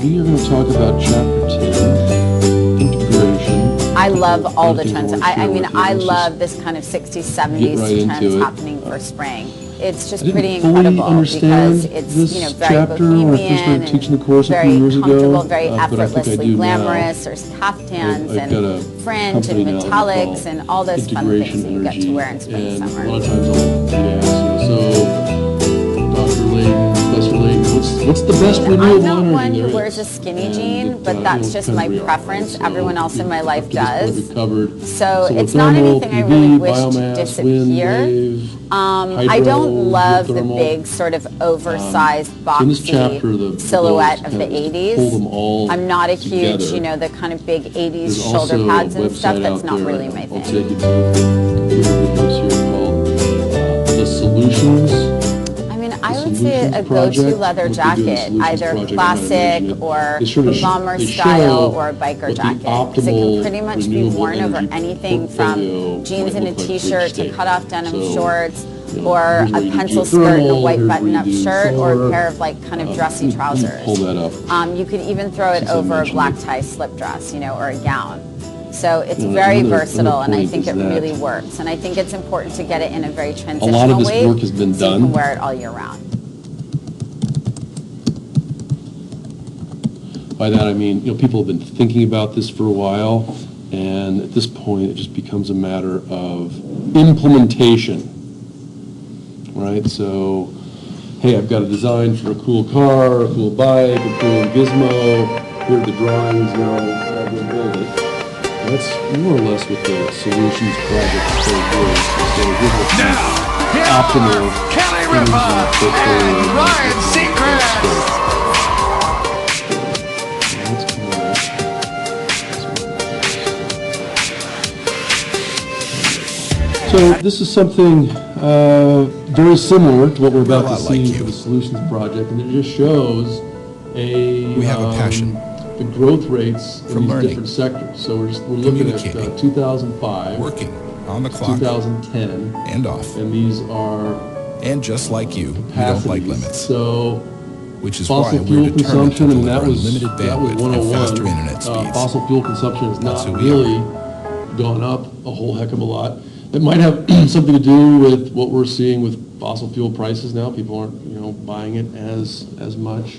We are going to talk about Chapter 10, integration. I love all the Everything trends. I wanna share I mean, with you. I Let's love this kind of 60s, get 70s right into trends it. happening for spring. It's just I didn't pretty fully incredible understand because it's, this you know, very chapter when I first bohemian started teaching the course and a few very years ago, comfortable, very but I think I effortlessly do now. glamorous. There's caftans I've got a and fringe and company now that we metallics call and all those fun Integration things that you get to Energy, wear in spring, and summer. a lot of times I'll get asked, so Dr. Layton, Professor Layton, what's the best renewable energy I'm not one there who is? wears a skinny And jean, it, but you that's know, just kind my of real. preference. So Everyone else in my life up to this point does. we've covered So solar it's not thermal, anything I PV, really wish to biomass, disappear. wind, wave, I hydro, don't love the geothermal. big sort of oversized So in this chapter, boxy the silhouette goal of is the kind of to 80s. pull them all I'm not a huge, together. you know, the kind of big 80s There's shoulder also pads a and stuff. website That's out not there, really my I'll thing. take you to computer videos here called The Solutions. I mean, I The would say Solutions a Project. go-to leather What they do in the jacket, Solutions either Project, I might classic mention it. or They sort of bomber they style show or a biker what the jacket. Because it can optimal pretty much be renewable worn over energy anything portfolio from jeans might and a look like for each t-shirt to state. cut-off denim So, shorts you know, or here's where a you do pencil skirt and a geothermal, white here's where you button-up do shirt or a solar. pair of like kind of dressy Let me trousers. pull that up. You could even throw it Since I over a mentioned black it. tie slip dress, you know, or a gown. So it's You know, very another versatile, and I point think is it that really works. And I think it's important to get it in a very transitional lot of this way, work has been so you done. can wear it all year round. By that I mean, you know, people have been thinking about this for a while, and at this point, it just becomes a matter of implementation, right? So, hey, I've got a design for a cool car, a cool bike, a cool gizmo, here are the drawings, now I'll go build it. That's more or less what the Solutions Project is doing. So here's what the optimal Kelly energy Ripa portfolio and is Ryan for Seacrest. the state. That's coming up. So this is something very similar to what we're about to lot see like for you. the Solutions Project, and it just shows We have a passion the growth rates for in these learning, different sectors. So we're looking at communicating, 2005, working on the clock 2010, and off. and these are And just like you, we don't like capacities. limits, So which is why fossil we're fuel determined to consumption, and that deliver was unlimited that was bandwidth and faster 101. internet speeds. Fossil fuel consumption has That's not who we really gone up a whole heck of a lot. It might have something to do with what we're seeing with fossil fuel prices now. People aren't, you know, buying it as much.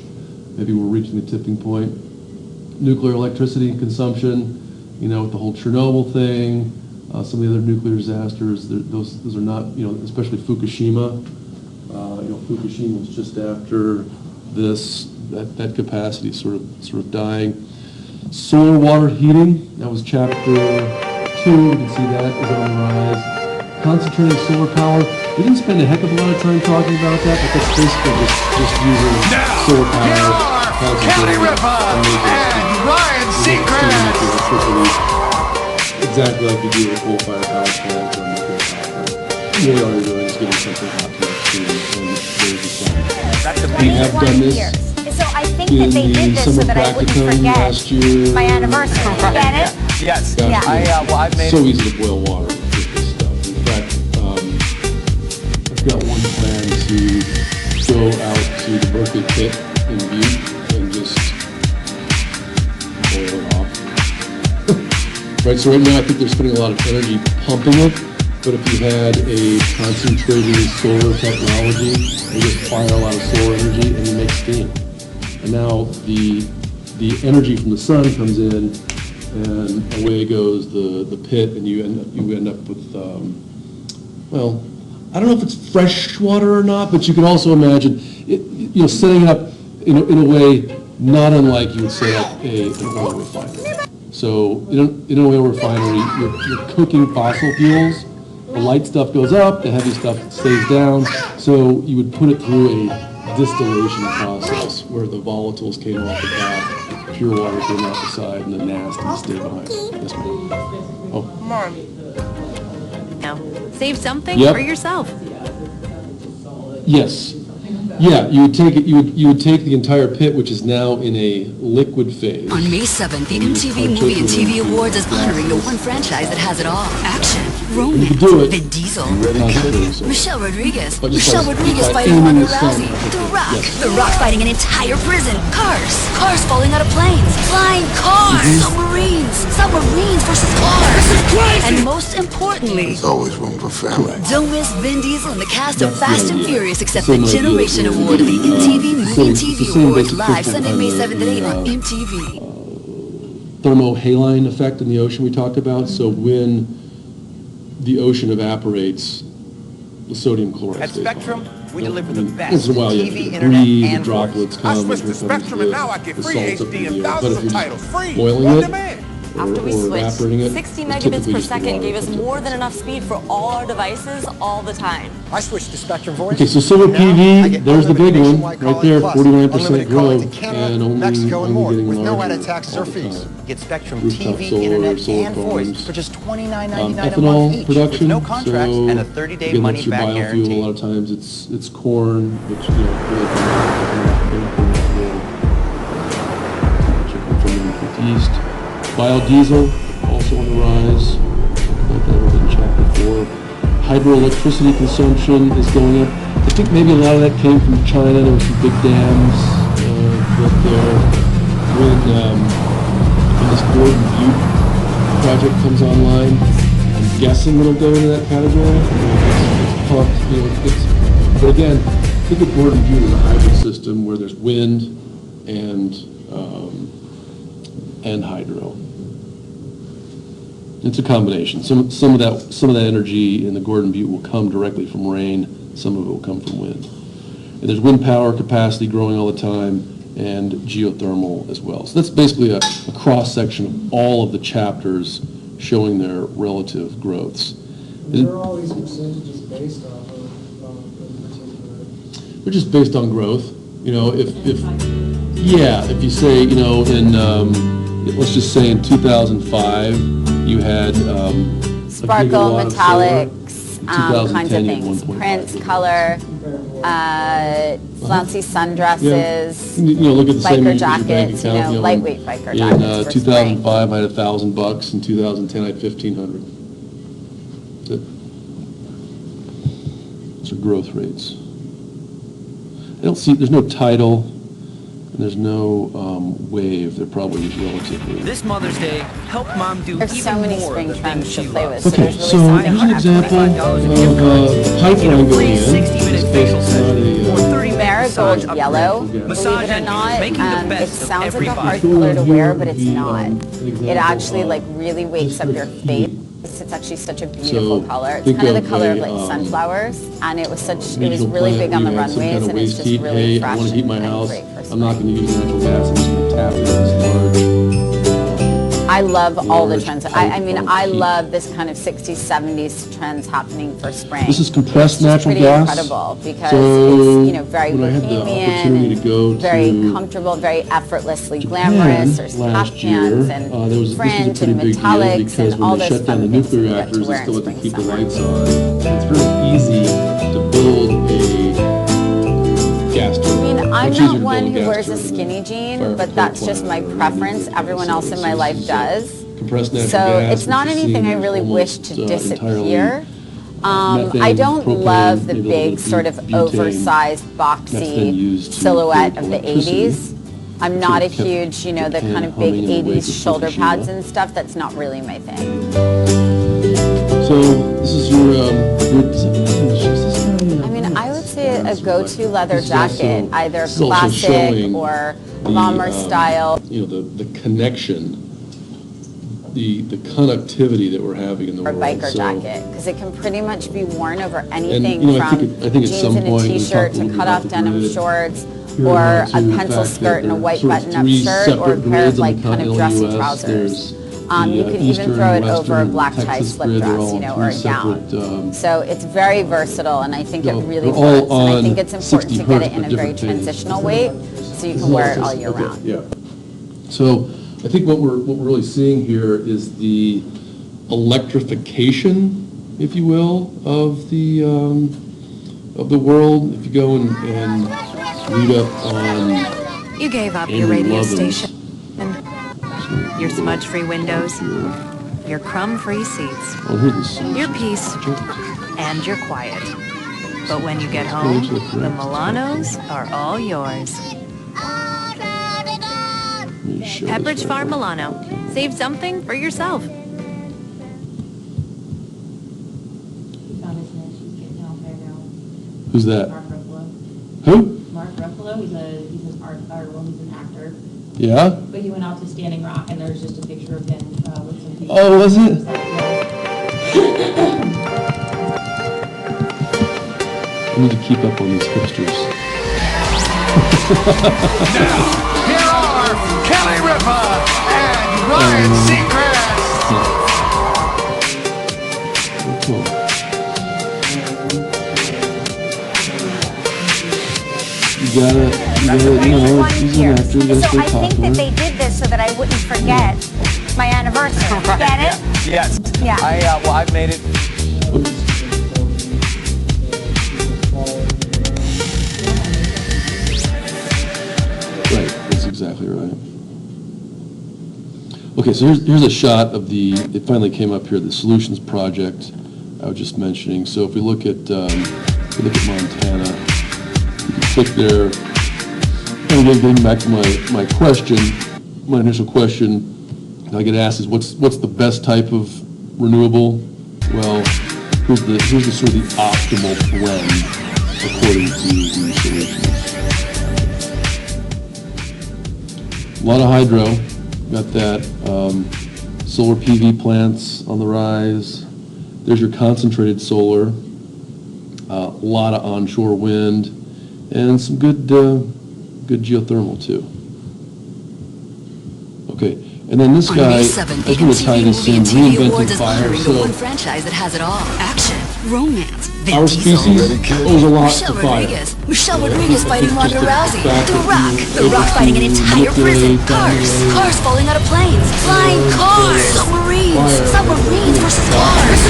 Maybe we're reaching the tipping point. Nuclear electricity consumption, you know, with the whole Chernobyl thing, some of the other nuclear disasters, those are not, you know, especially Fukushima. You know, Fukushima was just after this, that capacity sort of dying. Solar water heating, that was chapter 2. You can see that is on the rise. Concentrating solar power, we didn't spend a heck of a lot of time talking about that, but that's basically just using solar power. Here are Kelly Ripa and Ryan Seacrest. Exactly like you do with a coal-fired power plant or a nuclear power plant. Really all you're doing is getting something hot to the steam and there's the sun. We have done this So I think in that they did the this so summer that I wouldn't practicum forget last year. my anniversary. Get it? Yes. Gosh, Yeah. I've made so easy to boil water with this stuff. In fact, I've got one plan to go out to the Berkeley pit in Butte and just boil it off. Right, so right now I think they're spending a lot of energy pumping it, but if you had a concentrated solar technology, you just fire a lot of solar energy and you make steam. And now the energy from the sun comes in, and away goes the pit, and you end up with well, I don't know if it's fresh water or not, but you can also imagine it, you know, setting it up in a way not unlike you would set up an oil refinery. So in an oil refinery, you're cooking fossil fuels. The light stuff goes up, the heavy stuff stays down. So you would put it through a distillation process where the volatiles came off the top, pure water came out the side, and the nasty stayed behind. Yes, ma'am. Oh, Now, save something Yep. for yourself. yes. Yeah, you would take it, you would take the entire pit, which is now in a liquid phase. On May 7th, the MTV Movie and TV Awards is honoring the one franchise that has it all. Action, romance, could do it. Vin Diesel, Concentrated solar. Michelle Rodriguez, But just Michelle by- Rodriguez by fighting aiming Ronda the sun. Rousey, The Rock, Yes. The Rock fighting an entire prison, cars falling out of planes, flying cars, submarines versus cars. This is crazy! And most importantly, There's always room for family. don't miss Vin Diesel and the cast of That's the Fast and idea. Furious accept Same the idea Generation that Award of the MTV Movie and it's the TV same Awards basic live principle Sunday, May of 7th at 8 on the, MTV. Thermohaline effect in the ocean we talked about. So when the ocean evaporates, the sodium chloride At stays Spectrum, on. we deliver the best Once in a while, you TV, have to internet, breathe, the and droplets voice. come. I switched here to comes Spectrum, and now I get the free salts up HD in and the air. But thousands if of you're titles just free boiling on it, demand. After we or switched, evaporating it, 60 it's megabits typically per just the second water gave us comes up. more than enough speed for all our devices all the time. I switched to Spectrum Voice. Okay, so Silver Now I PV, get there's the big unlimited one, nationwide right calling there, plus, 49% unlimited calling to growth, Canada, and only Mexico, and more, getting with no larger added taxes or all the fees. time. Get Spectrum Rooftop TV, solar, internet, solar and voice farms. for just $29.99 a month Ethanol each, production, with no contracts so and a 30-day again, that's your money-back biofuel. guarantee. A lot of times it's corn, which really chicken from the Northeast. Biodiesel also on the rise. Like that was in chapter 4. Hydroelectricity consumption is going up. I think maybe a lot of that came from China. There were some big dams built there. When this Gordon Butte project comes online, I'm guessing it'll go into that category. It's pumped, but again, think of Gordon Butte as a hybrid system where there's wind and hydro. It's a combination. Some of that energy in the Gordon Butte will come directly from rain. Some of it will come from wind. And there's wind power capacity growing all the time, and geothermal as well. So that's basically a cross-section of all of the chapters showing their relative growths. Where are all these percentages based off of in particular? They're just based on growth. If you say, let's just say in 2005, you had a Sparkle, gigawatt of solar. metallics, kinds of 2010 you had things. 1.5 Prints, gigawatts. color, flouncy sundresses, Look at the same biker in your bank jackets, account, lightweight biker in jackets for spring. 2005, I had $1,000. In 2010, I had $1,500. Those are growth rates. I don't see, there's no title, and there's no wave. They're probably relatively. This Mother's Day, help mom do There's so even many more spring of the trends things to she play loves. with, so Okay, there's so really here's something an for everyone. example of $125 in gift cards. a pipeline Free going in. 60-minute It's facial not session or a, 30-minute massage Marigold upgrade. yellow, believe it Massage or engines, not, making the it best of sounds like every a hard body. color to wear, but Here it's would be, not. an It example actually of really wakes just up the your heat. face. It's actually such a beautiful So, color. It's think kind of of the color of a, sunflowers, and it was regional really plant big on the where you had some runways, kind of and it's waste just heat. really Hey, I fresh want to heat my and house. great for I'm not spring. going to use natural gas. I'm just going to tap into this large. I love all the large trends. pipe I mean, of I heat. love this kind of 60s, 70s trends happening for spring. This is compressed It's just natural pretty gas. incredible because So, it's, very when I had the bohemian opportunity to go and very to comfortable, very effortlessly Japan glamorous. There's last half year, pans there was, and this was a fringe pretty and big deal metallics because and all when they those shut down fun the things that nuclear you get reactors, to they wear still in had to spring, keep the summer. lights on. And it's really easy to build a gas I turbine. mean, I'm Much easier not to build one a who gas wears a turbine skinny than jean, fire but that's just my plant or preference. nuclear Everyone else in my facilities. life So, does. compressed natural So gas, it's not which you're anything I seeing really wish almost, to entirely disappear. methane, I don't propane, love the maybe a little big bit sort of butane. oversized, That's then used boxy to silhouette create of the electricity. 80s. I'm not a Sort of kept huge, the Japan kind of big humming in the wake 80s of shoulder Fukushima. pads and stuff. That's not really my thing. So this is your I mean, I would say a go-to leather This is also- jacket, either this is also classic showing or the, bomber style. the connection, the connectivity that we're having in the Or world. biker So- jacket, because it can pretty much be worn over anything I from think at jeans some and a point we t-shirt talked a to little cut-off bit about the denim grid. shorts, Here or are a to the pencil fact skirt that and a there are white sort of button-up three shirt, or a separate pair of grids on the like kind of continental dressy US. trousers. There's You the, could even Eastern, throw it over Western, a black tie Texas slip grid. They're dress, all or a three gown. separate, So it's very versatile, and I think it they're really all works. And I on think it's important 60 to get hertz, it in but a very different phase. transitional weight, so you can wear it all year Okay, round. Yeah. So I think what we're really seeing here is the electrification, if you will, of the of the world. If you go and read up on You gave up Andrew your radio Lovins, station, your smudge-free windows, your crumb-free seats, oh, here's the solution. your peace, and your quiet. But when you get home, the Milanos are all yours. Let me show this Pepperidge right Farm here. Milano. Save something for yourself. He found his niche. He's getting out there now. Who's that? Mark Ruffalo. Who? Mark Ruffalo. He's an actor. Yeah? But he went out to Standing Rock, and there's just a picture of him with some people. Oh, was it? I need to keep up on these hipsters. Now, here are Kelly Ripa and Ryan Seacrest. Cool. You gotta, he's an actor, you gotta So stay I think that popular. they did this so that I wouldn't forget my anniversary. Get it? Yes. Yeah. I've made it. Right, that's exactly right. Okay, so here's a shot of it finally came up here, the Solutions Project I was just mentioning. So if we look at, Montana, you can click there. And again, getting back to my question, my initial question, I get asked is what's the best type of renewable? Well, here's the sort of the optimal blend according to these solutions. A lot of hydro, got that. Solar PV plants on the rise. There's your concentrated solar. A lot of onshore wind, and some good geothermal too. Okay, and then this On guy, May I 7th, the just want to tie MTV this Movie in, and TV Awards reinventing is fire. honoring the So one franchise that has it all. Action, romance, Vin our Diesel, species owes a lot to Michelle fire. Rodriguez fighting Just Ronda the Rousey. fact The that Rock. you The Rock able fighting an to entire prison. manipulate, Cars. dominate, Cars falling out of planes. Flying cars. Submarines. Fire. Submarines versus cars.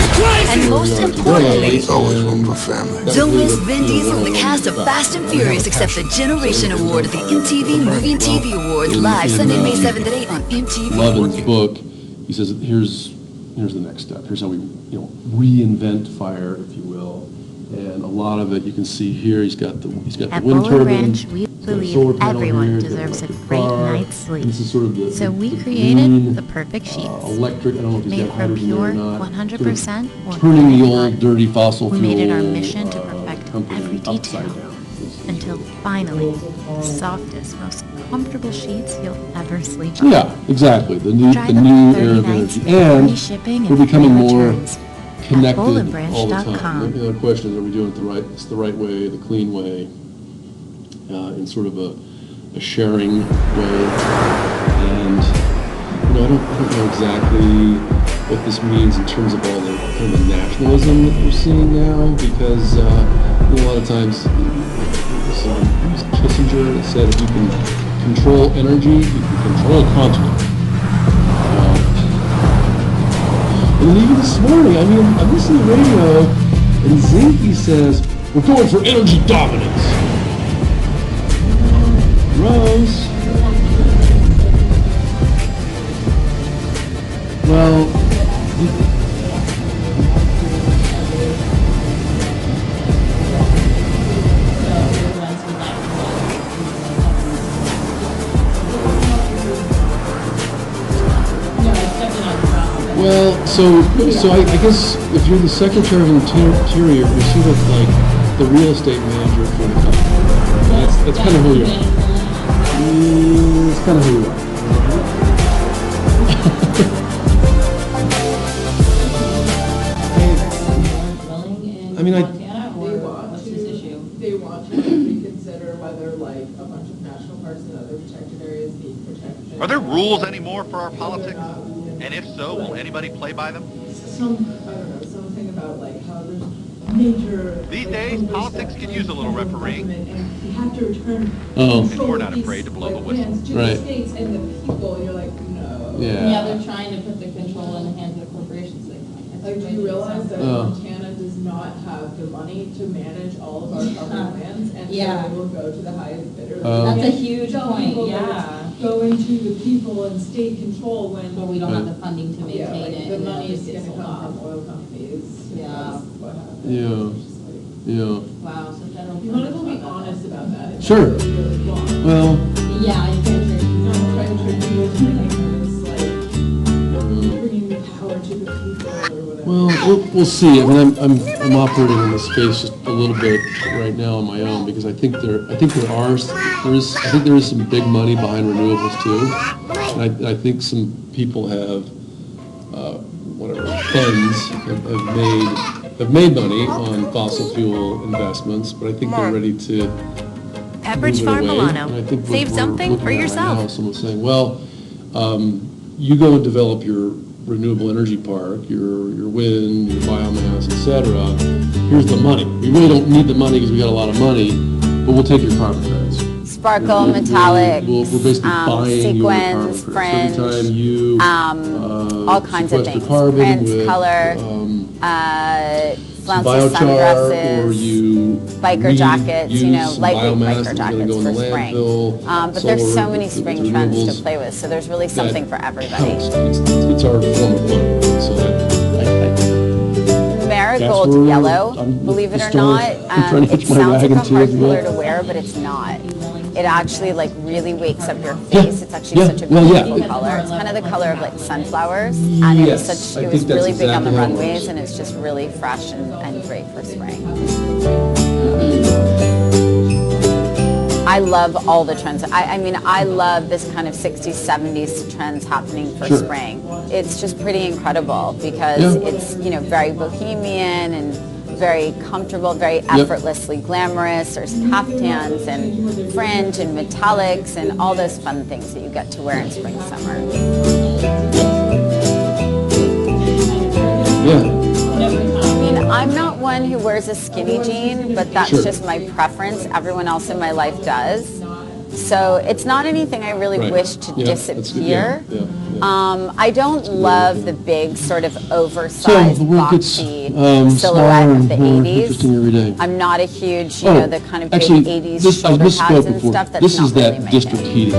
And Here we most are importantly, today, and that don't was miss really Vin Diesel and the cast of Fast and Furious accept the Generation Award at the MTV Movie and TV Awards live Sunday, May 7th at 8 on MTV. Levin's book, he says, here's the next step. Here's how we, reinvent fire, if you will. And a lot of it you can see here. He's got the At wind Bowling turbine. Ranch, we he's got a believe solar panel everyone here, he's got an deserves a electric great car, night's sleep. and this is sort of So we the created green, the perfect sheets. electric. I don't know if he's Made got from hydrogen there or pure, not. 100% Sort of turning the organic old cotton. dirty fossil We fuel. made it our mission to perfect company every upside detail. down. Until finally, the softest, most comfortable sheets you'll ever sleep on. Yeah, exactly. The new Try the them new for era 30 of nights, energy, and free shipping we're and becoming free more returns. connected all the time. bowlandbranch.com. The other question is, are we doing it the right way, the clean way, in sort of a sharing way? And I don't know exactly what this means in terms of all the kind of the nationalism that we're seeing now, because a lot of times, it was Kissinger that said if you can control energy, you can control a continent. And then even this morning, I'm listening to the radio, and Zinke says, we're going for energy dominance. Rose. Well, so I guess if you're the Secretary of Interior, you're sort of like the real estate manager for the company. That's kind of who you are. It's kind of who you are. They want to reconsider whether like a bunch of national parks and other protected areas need protection. Are there rules anymore for our politics? And if so, will anybody play by them? Something about like how there's major. These days, politics can use a little refereeing. And we have to return And we're not afraid to blow the whistle. to the Right. states and the people, and you're like, no. Yeah. they're trying to put the control in the hands of the corporations. Like, do you realize that Oh. Montana does not have the money to manage all of our public lands, and Yeah. so they will go to the highest bidder. That's a They huge tell point, people that yeah. it's going to the people and state control when. But we don't have the funding to Yeah, maintain like it. the and it'll money is just get gonna sold come off. from oil companies. Yeah. That's what happens. Yeah. Yeah. Wow, so federal. You might as well be honest about that. It's Sure. really wrong. Well, Yeah, you can't trick. Don't try to trick people into thinking it's like bringing power to the people or whatever. well, we'll see. I mean, I'm operating in this space just a little bit right now on my own because I think there is some big money behind renewables too, and I think some people have funds have made money on fossil fuel investments, but I think they're ready to Pepperidge move it Farm away. Milano. And I think what Save we're something looking for at right yourself. now is someone saying, well, you go and develop your renewable energy park, your wind, your biomass, et cetera. Here's the money. We really don't need the money because we got a lot of money, but we'll take your carbon credits. Sparkle, metallics, We're basically buying your carbon sequins, credits. fringe, Every time you all kinds of sequester things. carbon Prints, with, color, some flouncy biochar, or sundresses, you biker jackets, you know, some lightweight biomass biker that's gonna jackets go in the for spring. landfill, But there's so solar many with spring trends renewables. to play with, so there's really something for everybody. It's our form of money, so Marigold That's where yellow, I'm- believe it the or story- not, I'm trying to it hitch my sounds like wagon a to, hard if you will. color to wear, but it's not. It actually like really wakes up your face. It's actually Yeah, such a well, yeah. beautiful color. It's kind of the color of like sunflowers, and it was Yes, I it was think that's really big on the exactly how it runways, works. and it's just really fresh and great for spring. I love all the trends. I mean, I love this kind of 60s, 70s trends happening for Sure. spring. It's just pretty incredible because Yeah. it's, you know, very bohemian and very comfortable, very effortlessly glamorous. There's caftans and fringe and metallics and all those fun things that you get to wear in spring, summer. Yeah. I mean, I'm not one who wears a skinny jean, but that's Sure. just my preference. Everyone else in my life does. So it's not anything I really Right. wish to Yeah, that's good. disappear. Yeah. I don't love the big sort of oversized, the world gets, boxy smaller silhouette of the and more 80s. interesting every day. I'm not a huge, you know, the kind of big actually, 80s this, I shoulder pads misspoke and before. stuff. That's This not is really that my district thing. heating. I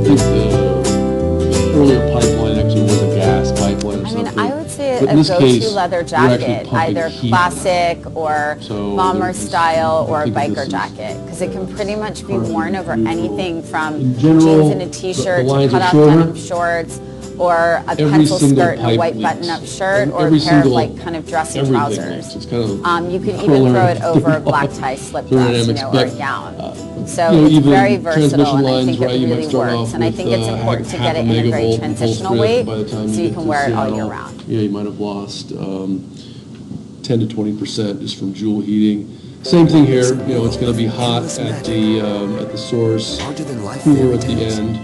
think the earlier pipeline actually was a gas pipeline or I something. mean, I would say But a in this go-to case, leather we're actually jacket, pumping either heat. classic or So bomber there's- style or I a think this biker is jacket, because it can pretty much be carbon worn over neutral. anything from In general, jeans and a the t-shirt to lines are cut-off shorter. denim shorts, or a Every pencil single skirt and a pipe white leaks. button-up shirt, or a Every pair of single- like kind of dressy everything trousers. leaks. It's kind of You could even corollary throw it over a of black tie slip thermodynamics, dress, you know, or a but, gown. you So know, it's even very versatile, transmission and I lines, think right, it you might really start works. off And I with, think it's important to half get a it in a very megavolt full transitional strip. weight, By the time so you get can to wear it all Seattle, year round. Yeah, you might have lost 10 to 20% just from joule heating. Same thing here, you know, it's going to be hot at the source, cooler at the end.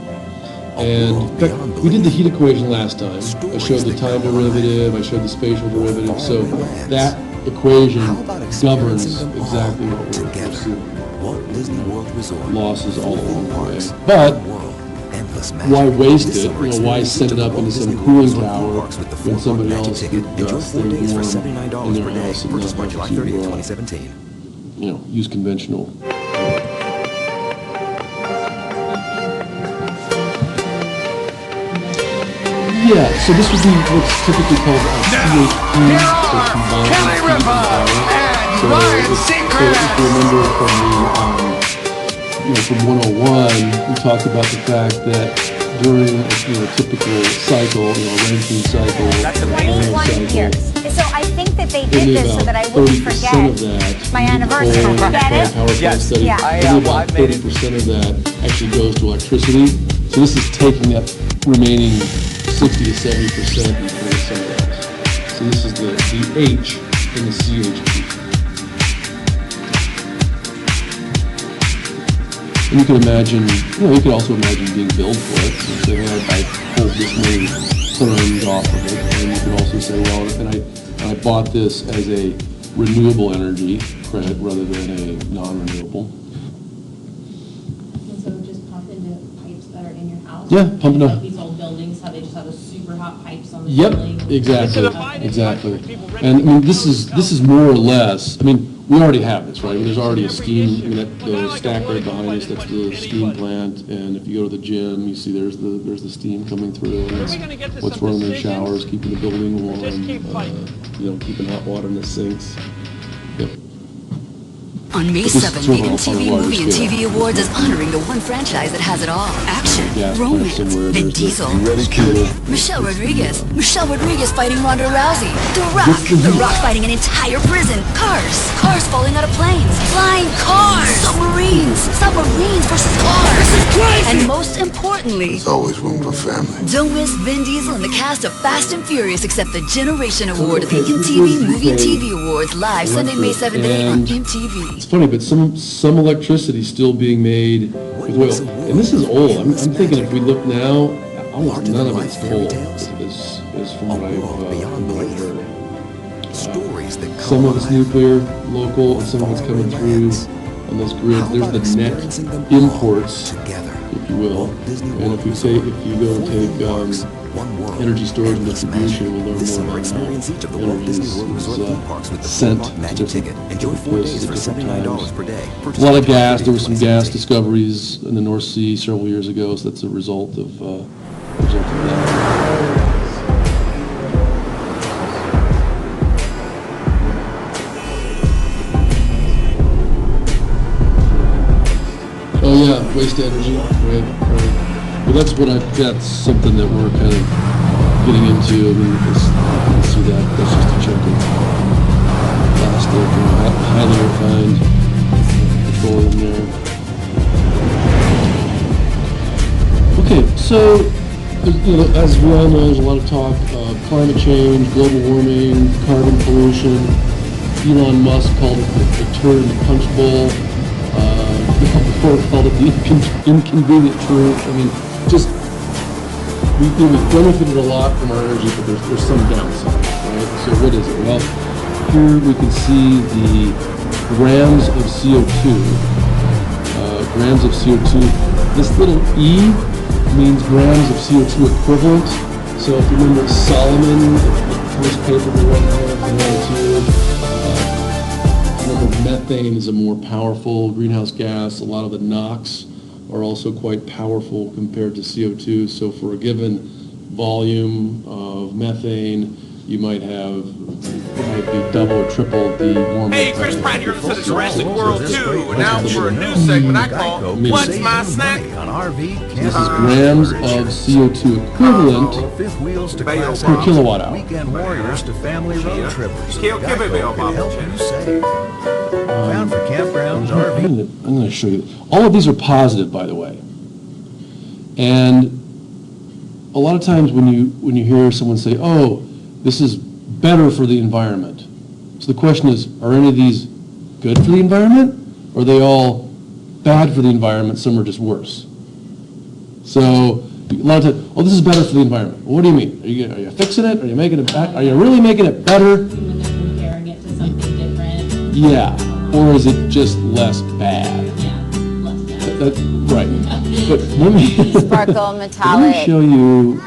And in fact, we did the heat equation last time. I showed the time derivative, I showed the spatial derivative, so that equation governs exactly what we're pursuing. Losses all along the way. But why waste it? You know, why send it up into some cooling tower when somebody else could stay warm in their house and not have to, you know, use conventional. Yeah, so this would be what's typically called a CHP, so combined Kelly heat Ripa power. and So Ryan if you Seacrest. remember from from 101, we talked about the fact that during a typical cycle, Rankine cycle, Carnot 21 cycle, years. So I think that they only did this so about that I wouldn't 30% forget of that, my anniversary. coal, Get it? power plant Yes. study, Yeah. only about 30% of that actually goes to electricity. So this is taking that remaining 60 to 70% and putting it somewhere else. So this is the H in the CHP. And you can imagine, you could also imagine being billed for it. You say, hey, I pulled this many tons off of it. And you can also say, well, and I bought this as a renewable energy credit rather than a non-renewable. And so just pump into pipes that are in your house? Yeah, pump into- Like these old buildings, how they just have those super hot pipes on the Yep, ceiling? exactly. exactly. And I mean, this is more or less, I mean, we already have this, right? There's already a steam, I mean, the stack right behind us, that's the steam plant, and if you go to the gym, you see there's the steam coming through, and that's what's running their showers, keeping the building warm, keeping hot water in the sinks. Yep. On May But this is 7th, sort the of on a MTV larger Movie and scale. TV Awards is honoring the one franchise that has it all. Action, Gas plant romance, somewhere, Vin there's Diesel, Cuba. Michelle Rodriguez fighting Ronda Rousey, The Rock fighting an entire prison, cars falling out of planes, flying cars, submarines versus cars. This is crazy! And most importantly, There's always room for family. don't miss Vin Diesel and the cast of Fast and Furious accept the Generation Award at the MTV Movie TV Awards live Sunday, May 7th on And MTV. It's funny, but some electricity still being made with oil. And this is old. I'm thinking if we look now, almost none of it's coal, is from what I've heard. Some of it's nuclear, local, and some of it's coming through on those grids. There's the net imports, if you will. And if you go and take energy storage and distribution, we'll learn more about how energy is sent to different places at different times. A lot of gas. There were some gas discoveries in the North Sea several years ago, so that's a result of that. Oh yeah, waste energy, right. Well, that's something that we're kind of getting into. I mean, you can see that. That's just a chunk of plastic and highly refined petroleum there. Okay, so as we all know, there's a lot of talk of climate change, global warming, carbon pollution. Elon Musk called it the turd in the punch bowl. Before called it the inconvenient truth. I mean, just we've benefited a lot from our energy, but there's some downside, right? So what is it? Well, here we can see the grams of CO2. Grams of CO2. This little E means grams of CO2 equivalent. So if you remember Solomon, the first paper we wrote on remember methane is a more powerful greenhouse gas. A lot of the NOx are also quite powerful compared to CO2. So for a given volume of methane, it might be double or triple the warming. Hey, Chris Pratt here to the Jurassic World 2. Now for a new segment I call What's My Snack? This is grams of CO2 equivalent per kilowatt hour. Weekend warriors to family road trippers. Found for campgrounds, RV. I'm going to show you. All of these are positive, by the way. And a lot of times when you hear someone say, "Oh, this is better for the environment," so the question is, are any of these good for the environment, or are they all bad for the environment? Some are just worse. So a lot of times, "Oh, this is better for the environment." Well, what do you mean? Are you fixing it? Are you making it better? Are you really making it better? Comparing it to something different. Yeah. Or is it just less bad? Yeah, less bad. Right. But let me Sparkle, metallic. Let me show you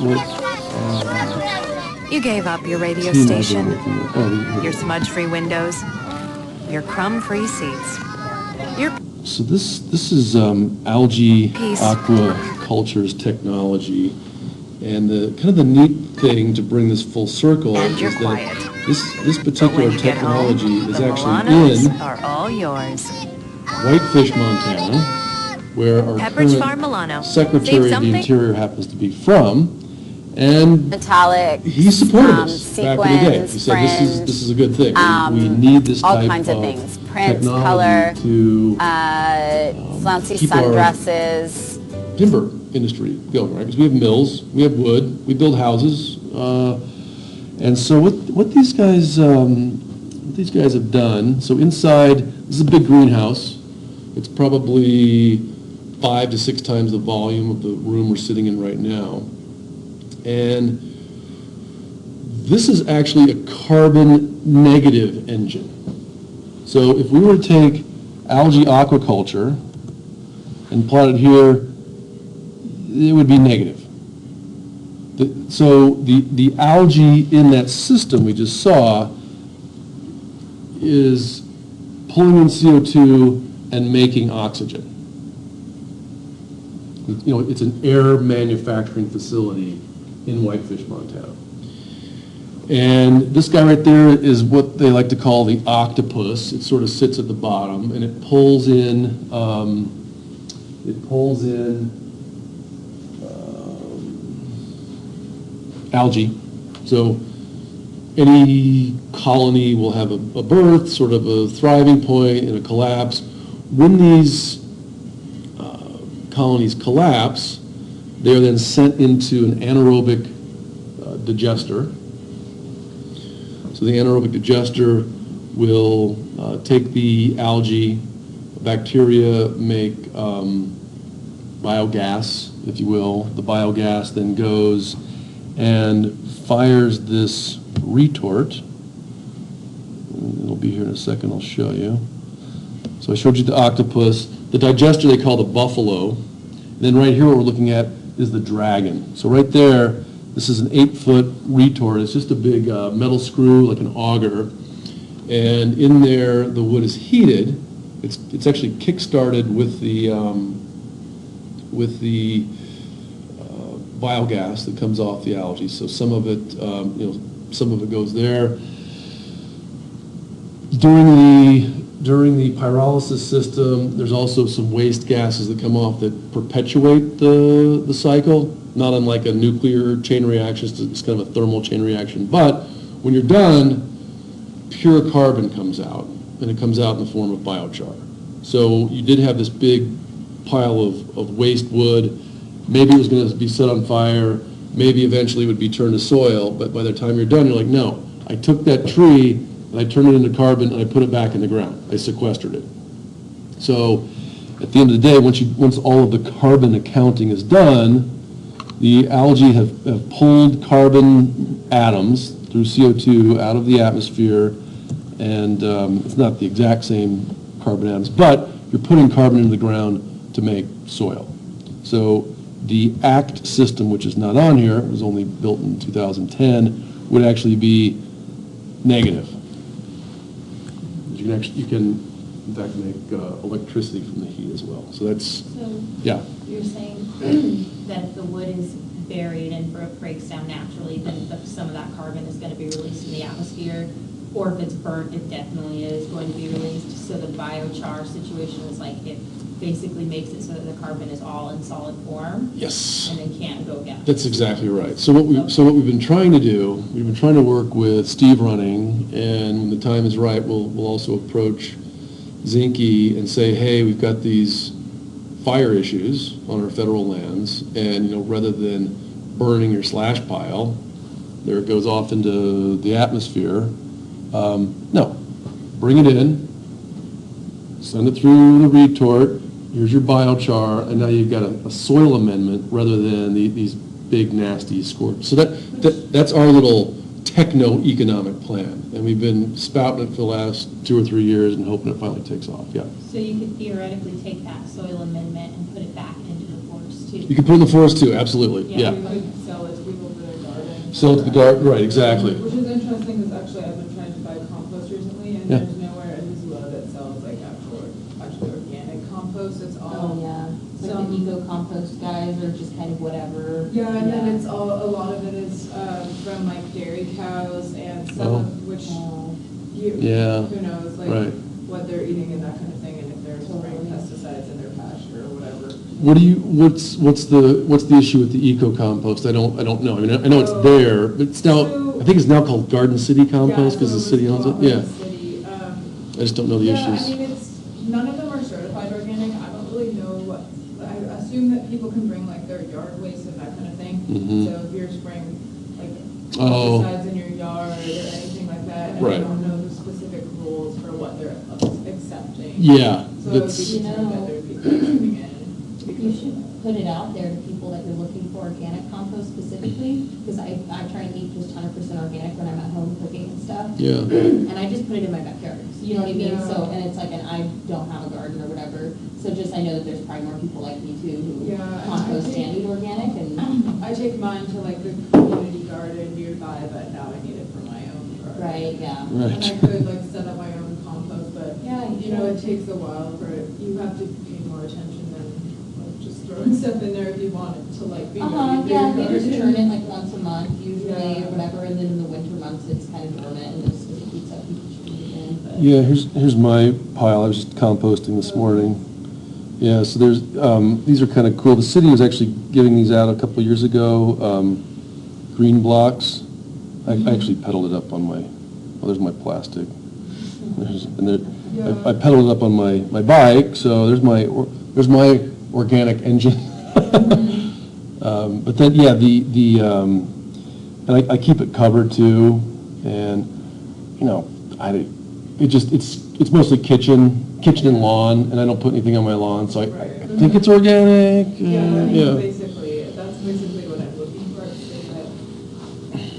what. You gave up your radio team I've been station, working with. Oh, your smudge-free windows, your crumb-free seats. So this is algae aquaculture's technology, and the kind of the neat thing to bring this full circle And is you're that quiet. this particular technology is the actually Milanos in are all yours. Whitefish, Montana, where our Pepperidge current Farm Milano. Secretary Save of the something? Interior happens to be from, and Metallic. he supported us back in the day. He sequins, said this is a good thing. We need this all type kinds of things. Prints, technology color, to flouncy keep our sundresses. timber industry going, right? Because we have mills, we have wood, we build houses, and so what these guys have done. So inside, this is a big greenhouse. It's probably 5 to 6 times the volume of the room we're sitting in right now, and this is actually a carbon negative engine. So if we were to take algae aquaculture and plot it here, it would be negative. So the algae in that system we just saw is pulling in CO2 and making oxygen. You know, it's an air manufacturing facility in Whitefish, Montana. And this guy right there is what they like to call the octopus. It sort of sits at the bottom, and it pulls in algae. So any colony will have a birth, sort of a thriving point and a collapse. When these colonies collapse, they are then sent into an anaerobic digester. So the anaerobic digester will take the algae, bacteria make biogas, if you will. The biogas then goes and fires this retort. It'll be here in a second, I'll show you. So I showed you the octopus. The digester they call the buffalo. And then right here what we're looking at is the dragon. So right there, this is an 8-foot retort. It's just a big metal screw like an auger. And in there, the wood is heated. It's actually kick-started with the biogas that comes off the algae. So some of it, some of it goes there. During the pyrolysis system, there's also some waste gases that come off that perpetuate the cycle, not unlike a nuclear chain reaction. It's kind of a thermal chain reaction. But when you're done, pure carbon comes out, and it comes out in the form of biochar. So you did have this big pile of waste wood. Maybe it was going to be set on fire. Maybe eventually it would be turned to soil. But by the time you're done, you're like, no, I took that tree and I turned it into carbon and I put it back in the ground. I sequestered it. So at the end of the day, once all of the carbon accounting is done, the algae have pulled carbon atoms through CO2 out of the atmosphere, and it's not the exact same carbon atoms, but you're putting carbon into the ground to make soil. So the ACT system, which is not on here, it was only built in 2010, would actually be negative. You can in fact make electricity from the heat as well. So that's, yeah. You're saying that the wood is buried and breaks down naturally, then some of that carbon is going to be released in the atmosphere, or if it's burnt, it definitely is going to be released. So the biochar situation is like it basically makes it so that the carbon is all in solid form. Yes. And then can't go down. That's exactly right. So what we've been trying to do, we've been trying to work with Steve Running, and when the time is right, we'll also approach Zinke and say, hey, we've got these fire issues on our federal lands, and rather than burning your slash pile, there it goes off into the atmosphere. No, bring it in, send it through the retort. Here's your biochar, and now you've got a soil amendment rather than these big nasty scorps. So that's our little techno-economic plan, and we've been spouting it for the last 2 or 3 years and hoping it finally takes off. Yeah. So you could theoretically take that soil amendment and put it back into the forest too. You can put it in the forest too. Absolutely. Yeah. We could sell it to people for their garden. Sell it to the garden. Right. Exactly. Which is interesting because actually I've been trying to buy compost recently, and there's nowhere in Missoula that sells like actually organic compost. It's all Some eco compost guys are just kind of whatever. Yeah, and then it's a lot of it is from like dairy cows and some of which who knows what they're eating and that kind of thing, and if they're spraying pesticides in their pasture or whatever. What's the issue with the eco compost? I don't know. I mean, I know it's there, but it's now I think it's now called Garden City compost because the city owns it. Yeah. I just don't know the issues. I mean, none of them are certified organic. I don't really know what. I assume that people can bring like their yard waste and that kind of thing. Mm-hmm. So if you're spraying like pesticides in your yard or anything like that, and I don't know the specific rules for what they're accepting. Yeah. So it would be concerned that there'd be things coming in. You should put it out there to people that you're looking for organic compost specifically, because I try and eat just 100% organic when I'm at home cooking and stuff. Yeah. And I just put it in my backyard. You know what I mean? Yeah. So, and it's like, and I don't have a garden or whatever. So just I know that there's probably more people like me too who compost and eat organic. And I take take mine to like the community garden nearby, but now I need it for my own garden. Right, yeah. Right. And I could like set up my own compost, but Yeah, you know, it takes a while for it, you have to pay more attention than like just throwing stuff in there if you want it to like be. ready for Yeah, your we just garden. turn it like once a month usually Yeah. or whatever, and then in the winter months it's kind of dormant and just keeps up with again, but. Yeah, here's my pile. I was just composting this morning. Yeah, so there's, these are kind of cool. The city was actually giving these out a couple of years ago, green blocks. I actually pedaled it up on my, oh, there's my plastic. I pedaled it up on my bike, so there's my organic engine. But then, yeah, and I keep it covered too, and, you know, it's mostly kitchen and lawn, and I don't put anything on my lawn, so I think it's organic. Basically, that's basically what I'm looking for.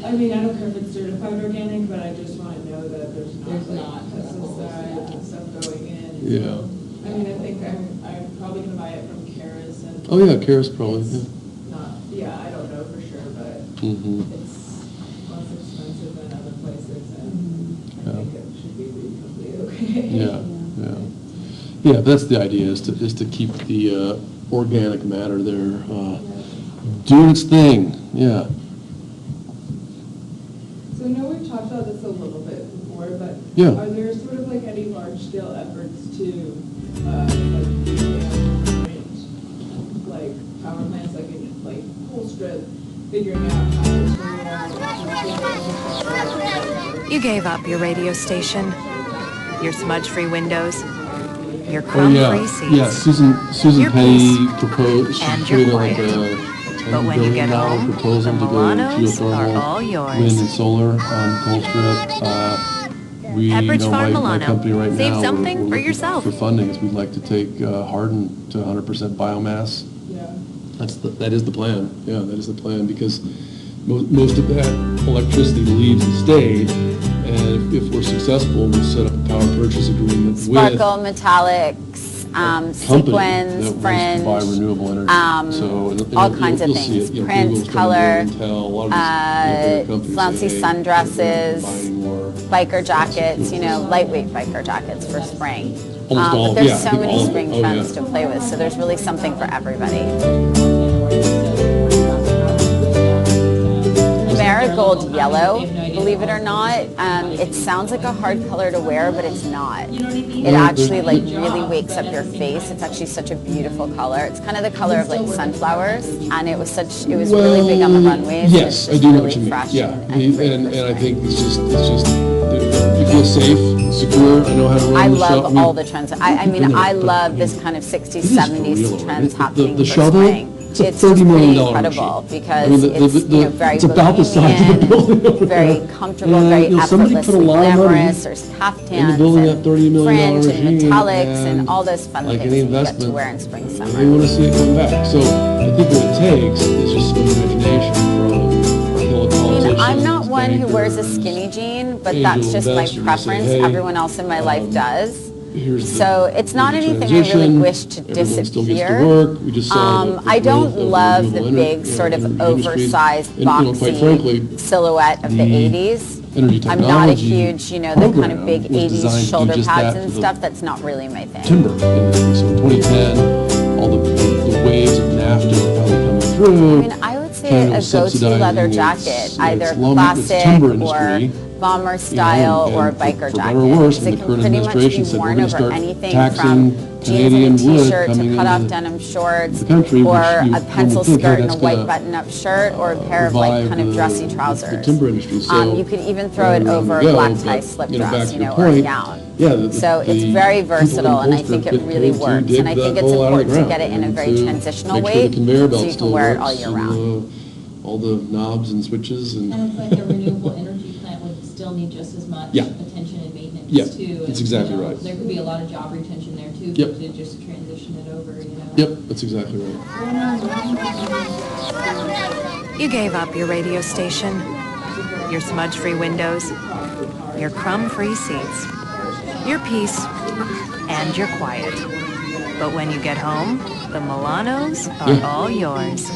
I mean, I don't care if it's certified organic, but I just want to know that there's not pesticides and stuff going in. Yeah. I mean, I think I'm probably going to buy it from Karis and. Oh, yeah, Karis probably, Yeah, I don't know for sure, but Mhm. it's less expensive than other places, and I think it should be reasonably okay. Yeah, that's the idea, is to keep the organic matter there doing its thing, yeah. So I know we've talked about this a little bit before, but Yeah. are there sort of like any large-scale efforts to like power plants, like in like Colstrip, figuring out how to. You gave up your radio station, your smudge-free windows, your Oh, crumb-free seats. yeah, Susan Your Pay peace proposed, she and your created like quiet. a But $10 when you get billion home, proposal the to go Milanos are all geothermal, yours. wind and solar on Colstrip. We, Pepperidge Farm my Milano. company right Save now, something we're for looking yourself. for funding, is we'd like to take Hardin to 100% biomass. Yeah. That is the plan, yeah, that is the plan, because most of that electricity leaves the state, and if we're successful, we'll set up a power purchase agreement with Sparkle, Metallics, company Sequence, that Fringe, wants to buy renewable energy. So, and all you'll- kinds of you'll see things. it, you know, Prince, Google's trying to do Color, Intel, a lot of these bigger companies flouncy say, hey, sundresses, we're buying more. biker jackets, you know, lightweight biker jackets for spring. Almost all, But there's yeah, I so think many all of it. spring Oh, trends yeah. to play with, so there's really something for everybody. Marigold yellow, believe it or not, it sounds like a hard color to wear, but it's not. It actually like really wakes up your face. It's actually such a beautiful color. It's kind of the color of like sunflowers, and it was really big on the runways. Yes, It's I do know really what you mean. fresh Yeah, and great and for I spring. think it's just you feel safe, secure. I know how to run I the shop. love all the trends. I mean, Been there, I but, love this kind of 60s, it is for 70s real, trends right? happening The for shovel, spring. it's a It's just $30 million pretty incredible machine. because I mean, it's you know, very it's about the size of the building over bohemian, very there. comfortable, And, very you know, somebody put a effortlessly lot of money glamorous. There's caftans building that $30 million fringe and machine, metallics and and all those fun like things any that you get to investment, wear in spring, summer. We want to see it come back. So I think what it takes is just some imagination from politicians. I'm not one who wears a skinny jean, but that's just my investors who say, preference. hey, Everyone else in my life does. Here's So it's not here's the anything I really transition. wish to Everyone still gets to disappear. work. We just saw the I growth don't of love the renewable big energy, sort of energy industry. oversized, And, you know, quite boxy frankly, silhouette of the the 80s. energy I'm not a technology huge, you know, the kind of program big was designed 80s to do shoulder just pads that and for the stuff. That's not really my thing. timber industry. So in 2010, all the waves of NAFTA were finally coming through. I mean, I would say Canada a was go-to subsidizing leather its- jacket, its either lumber- its classic timber or industry. bomber style or a and biker for jacket. better or worse, Because and it the can current pretty much administration be said, we're worn gonna over start anything taxing from jeans Canadian and a wood t-shirt coming to cut-off into denim shorts the country, or which you a pencil would think, hey, skirt and a that's white gonna, button-up shirt or a pair of like revive kind of the- dressy the trousers. timber industry. So You could even throw it around over we a go, black but, tie slip back dress, to you your know, or a point, gown. yeah, So it's the very people in versatile, and I Colstrip think it came really to works. dig And I think that it's hole out of the important to ground get it in a and very to transitional make sure way the conveyor belt so you still can wear it all works year and, round. all the knobs and switches and. And it's like a renewable energy plant would still need just as much Yeah. attention and maintenance Yeah, too. that's And, exactly you know, right. There could be a lot of job retention there too, Yep. to just transition it over, you know. Yep, that's exactly right. You gave up your radio station, your smudge-free windows, your crumb-free seats, your peace, and your quiet. But when you get home, the Milanos are all yours.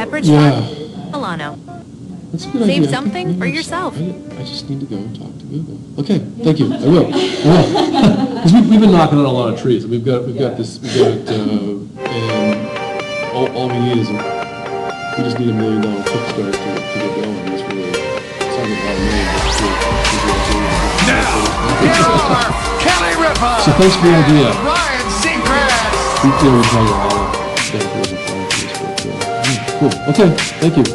Pepperidge Yeah. Farm Milano. That's a good Save idea. something for Maybe yourself. I just need to go and talk to Google. Okay, thank you. I will. Because we've been knocking on a lot of trees. We've got this. And all we need is we just need $1 million kickstart to get going. That's really it's not about money. Here are Kelly Ripa So thanks for the idea. and Ryan Seacrest. We probably a lot of developers and for this, but cool. Okay, thank you.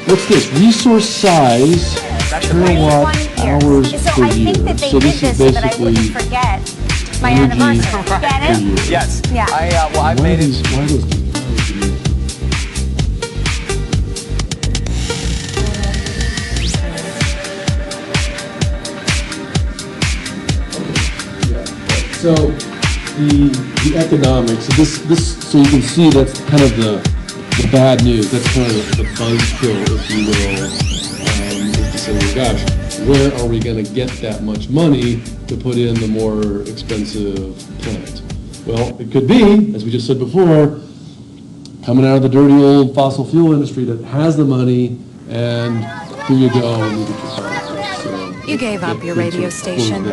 What's this? Resource size kilowatt hours So per I year. think that they So did this this is so that I basically wouldn't forget my energy anniversary. per Get it? year. Yes. Yeah. I've Why made it. Why are those? So the economics, so you can see that's kind of the bad news. That's kind of the buzzkill, if you will, is to say, well, gosh, where are we going to get that much money to put in the more expensive plant? Well, it could be, as we just said before, coming out of the dirty old fossil fuel industry that has the money, and here you go, and you get your products. So You gave up your radio station,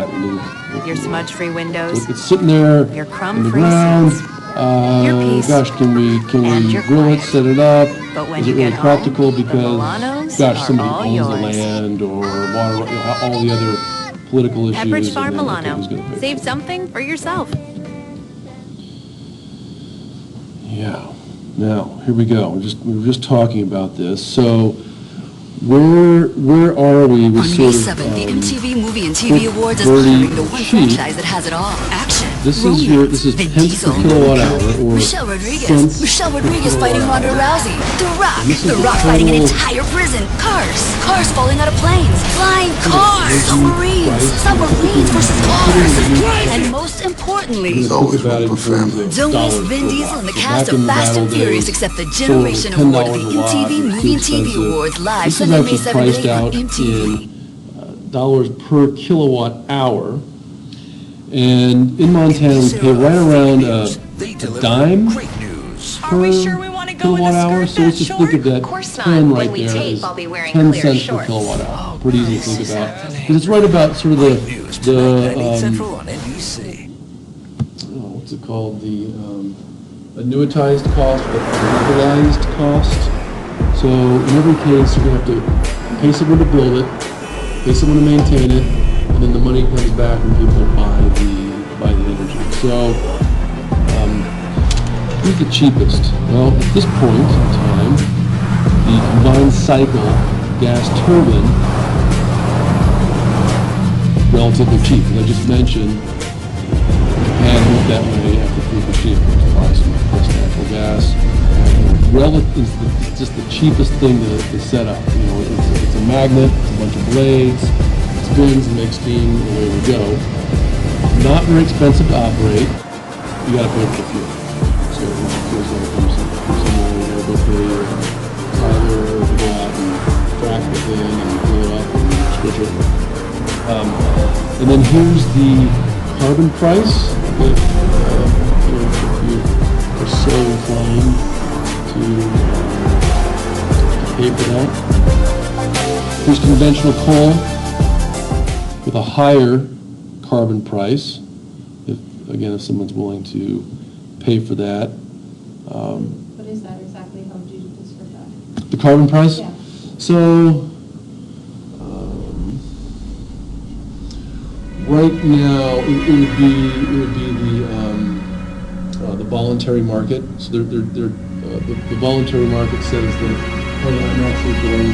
your smudge-free windows, it's sitting there your in the crumb-free ground. seats, your peace, Gosh, can we and your grill it, quiet. set it up? But when Is you it really get practical home, the because, Milanos gosh, are somebody all owns yours. the land or water, all the other political issues. Pepperidge and Farm then, okay, Milano. who's gonna pay? Save something for yourself. Yeah. Now, here we go. We were just talking about this. So, where are we with On sort May of 7th, the MTV Movie and quick, TV Awards is dirty honoring the one sheet. franchise that has it all. Action, This romance, is Vin pence per Diesel, kilowatt hour, or Michelle Rodriguez. cents Michelle per Rodriguez fighting kilowatt Ronda hour. Rousey. The Rock. This is The the Rock fighting an total- entire prison. Cars falling out of planes. Flying cars. Submarines versus cars. And most importantly, Think about it in terms of don't miss dollars Vin per Diesel watt. and the So cast back of in the Fast battle and Furious days, accept the solar Generation $10 Award at the a watt MTV was Movie too and TV expensive. Awards live This is Sunday, May actually 7th priced on out MTV. in dollars per kilowatt hour. And in Montana, we pay right around a dime per kilowatt hour. So let's just think of that 10 right there as 10 cents per kilowatt hour. Pretty easy to think about. Because it's right about sort of what's it called? The annuitized cost, or levelized cost. So in every case, you're going to have to pay someone to build it, pay someone to maintain it, and then the money comes back when people buy the energy. So who's the cheapest? Well, at this point in time, the combined cycle gas turbine, relatively cheap. As I just mentioned, Japan moved that way after Fukushima, which is awesome. Of course, natural gas. It's just the cheapest thing to set up. You know, it's a magnet, it's a bunch of blades, it spins and makes steam, and away we go. Not very expensive to operate. You got to pay for the fuel. So there's somewhere you got to go pay Tyler to go out and frack the thing and fill it up and switch it. And then here's the carbon price. If you are so inclined to pay for that. Here's conventional coal with a higher carbon price. If someone's willing to pay for that. What is that exactly? How would you describe that? The carbon price? Yeah. So, right now, it would be the voluntary market. So the voluntary market says that, hey, I'm actually going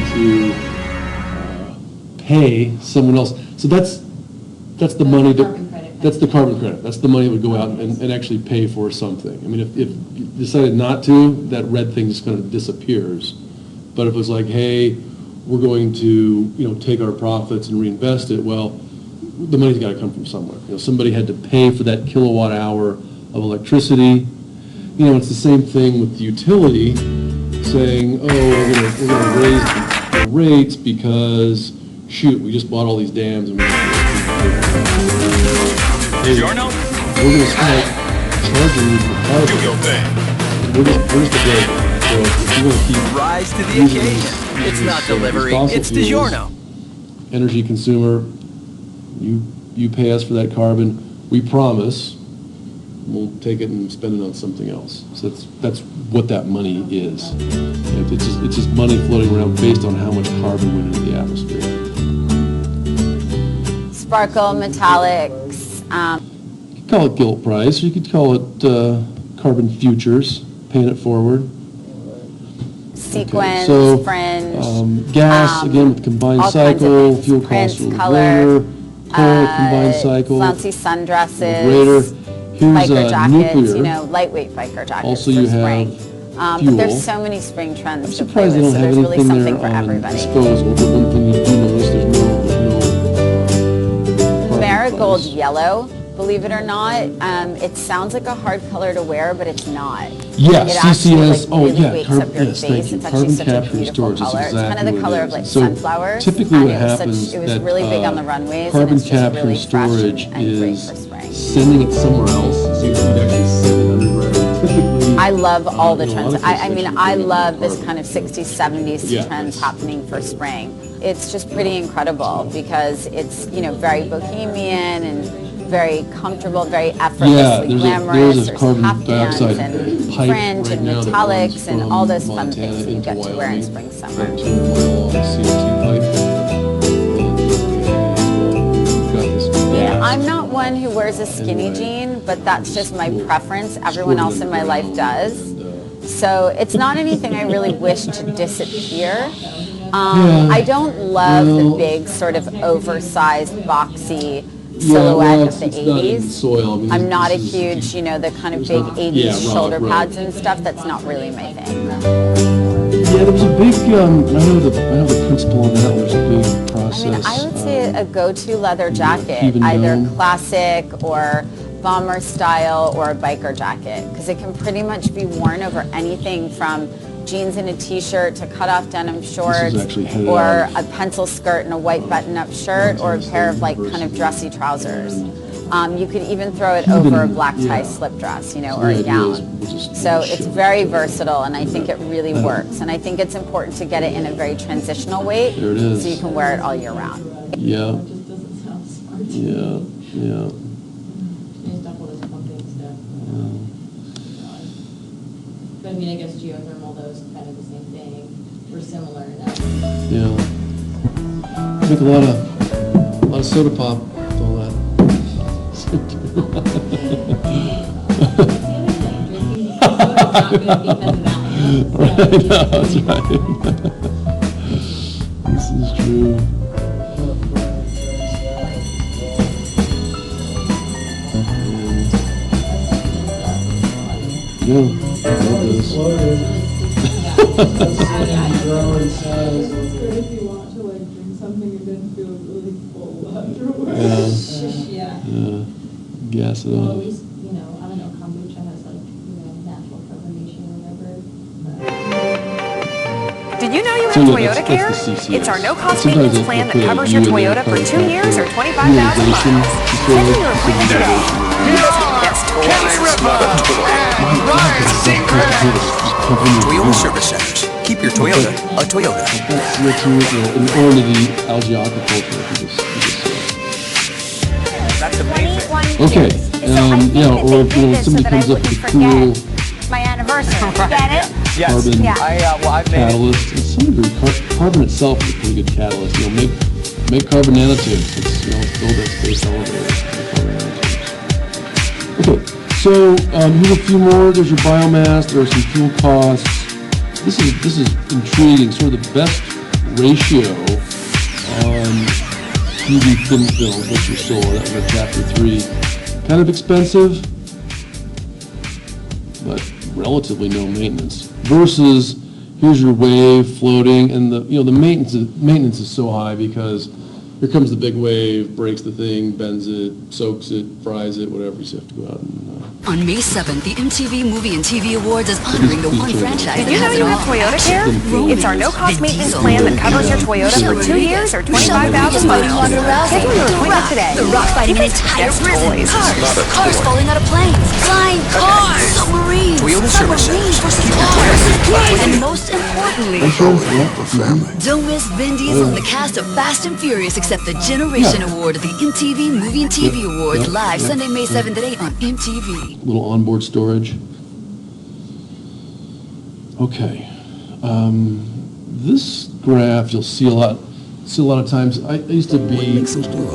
to pay someone else. So that's the money that's the carbon credit. That's the money that would go out and actually pay for something. I mean, if you decided not to, that red thing just kind of disappears. But if it was like, hey, we're going to take our profits and reinvest it, well, the money's got to come from somewhere. Somebody had to pay for that kilowatt hour of electricity. It's the same thing with the utility saying, oh, we're going to raise the rates because, shoot, we just bought all these dams and we're going to start charging you for carbon. Do your thing. We're just the So if you want to keep Rise to the using occasion. these- It's these, not delivery, fossil it's fuels, DiGiorno. Energy consumer, you pay us for that carbon. We promise we'll take it and spend it on something else. So that's what that money is. It's just money floating around based on how much carbon went into the atmosphere. Sparkle, metallics, You could call it gilt price, or you could call it carbon futures, paying it forward. sequins, so, fringe. Gas, again, with combined all kinds of cycle, things. fuel Prints, costs are color, greater, coal, combined cycle, flouncy sundresses, greater. Here's biker jackets, nuclear. you know, lightweight biker jackets Also, for you spring. have But there's fuel. so many spring trends I'm to play surprised they with, don't so have there's really anything something for there on everybody. disposal, but one thing you do notice, there's no Marigold yellow, believe it or not, it sounds like a hard color to wear, but it's not. Yeah, it actually CCS, really wakes up your yes, face. thank you. It's actually Carbon such a capture and beautiful storage is color. It's kind exactly of the what color it of like is. So sunflowers. typically and what it was happens it was that, really big on the runways, carbon and it's just capture really and fresh storage and great is for spring. sending it somewhere else, so you'd actually send it underground. Typically, I love all the in a lot trends. of I cases, mean, actually I bring it love to this carbon. kind of 60s, 70s Yeah. trends happening for spring. It's just pretty incredible because it's, you know, very bohemian and very comfortable, very effortlessly glamorous. there's a carbon There's dioxide caftans and pipe fringe right and now that metallics runs and from all those fun Montana things that you into get to wear in Wyoming. spring, summer. About 200-mile long CO2 pipe. You've got this Yeah, gas. I'm not one who wears a skinny Anyway, jean, but that's just my preference. Everyone else in my life does. So it's not anything I really wish to disappear. I don't love the big sort of oversized boxy silhouette of the it's not in 80s. soil. I mean, I'm not a this is- huge, you know, the kind of big 80s Yeah, right, shoulder right. pads and stuff. That's not really my thing. Yeah, there was a big, I know the principle on that was a big process. I mean, I would say a go-to leather jacket, even either dome. classic or bomber style or a biker jacket, because it can pretty much be worn over anything from jeans and a t-shirt to cut-off denim shorts, actually headed or out. a pencil skirt and a white button-up shirt, or a pair of like kind of dressy trousers. You could even throw it over a black tie slip dress, you know, or a The idea is gown. we'll just So it's show. very versatile, and I think it really works. And I think it's important to get it in a very transitional weight, There it is. so you can wear it all year round. Yeah, It just doesn't sound smart. yeah. Just all this pumping stuff. But I mean, I guess geothermal, those kind of the same thing, or similar enough. Yeah. Make a lot of soda pop with all that. Right, no, that's right. This is true. Yeah, I love this. If you want to like drink something and then feel really full afterwards. Yeah. Yeah. Yeah, gas it Well, at up. least, you know, I don't know, kombucha has like, you know, natural carbonation or whatever. Did you know you have So, yeah, Toyota that's Care? the CCS. It's our no-cost Sometimes maintenance they plan that put a covers your U in there, Toyota for carbon 2 years or capture, 25,000 utilization, miles. Schedule your appointment today. Best Kelly Ripa and Ryan Seacrest. Toyota Service Centers. Keep your Toyota a Toyota. That's in order to the algae aquaculture, if you just That's amazing. Okay, yeah, or if so somebody that I comes up with wouldn't a cool forget my anniversary. Get it? Yes. carbon Yeah. I've made it. catalyst, and some degree, carbon itself is a pretty good catalyst. You know, make carbon nanotubes. Let's build that space elevator. Make carbon nanotubes. Okay, so here's a few more. There's your biomass. There are some fuel costs. This is intriguing. Sort of the best ratio on UV thin film versus solar. That was our chapter 3. Kind of expensive, but relatively no maintenance. Versus here's your wave floating, and the maintenance is so high because here comes the big wave, breaks the thing, bends it, soaks it, fries it, whatever. So you have to go out and On May 7th, the MTV Movie and TV Awards is honoring the one franchise Did you that has know you it have all. Toyota Care? Action, It's our no-cost Vin maintenance Diesel, plan that covers your Toyota for 2 years or 25,000 fighting miles. Ronda Rousey, Schedule your The appointment Rock, today. The Rock fighting an entire Best prison, toys. cars falling out of planes, flying cars, submarines, Toyota Service Centers. versus Keep your cars, Toyota certainly. Don't miss Vin Diesel and the cast of Fast and Furious accept the Generation Award at the MTV Movie and TV Awards live Sunday, May 7th at 8 on MTV. Little onboard storage. Okay. This graph you'll see a lot of times. I used to be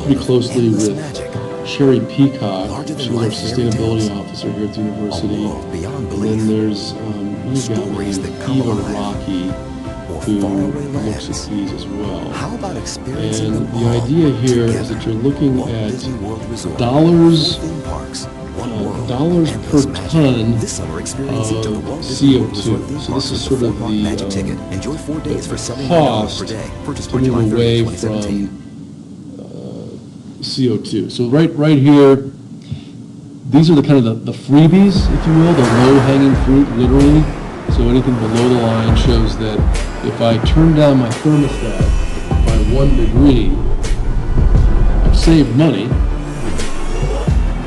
pretty closely with Sherry Peacock. She's our sustainability officer here at the university. And then there's a gal named Eva Rocky who looks at these as well. And the idea here is that you're looking at dollars per ton of CO2. So this is sort of the cost to move away from CO2. So right here, these are the kind of the freebies, if you will, the low-hanging fruit, literally. So anything below the line shows that if I turn down my thermostat by 1 degree, I've saved money,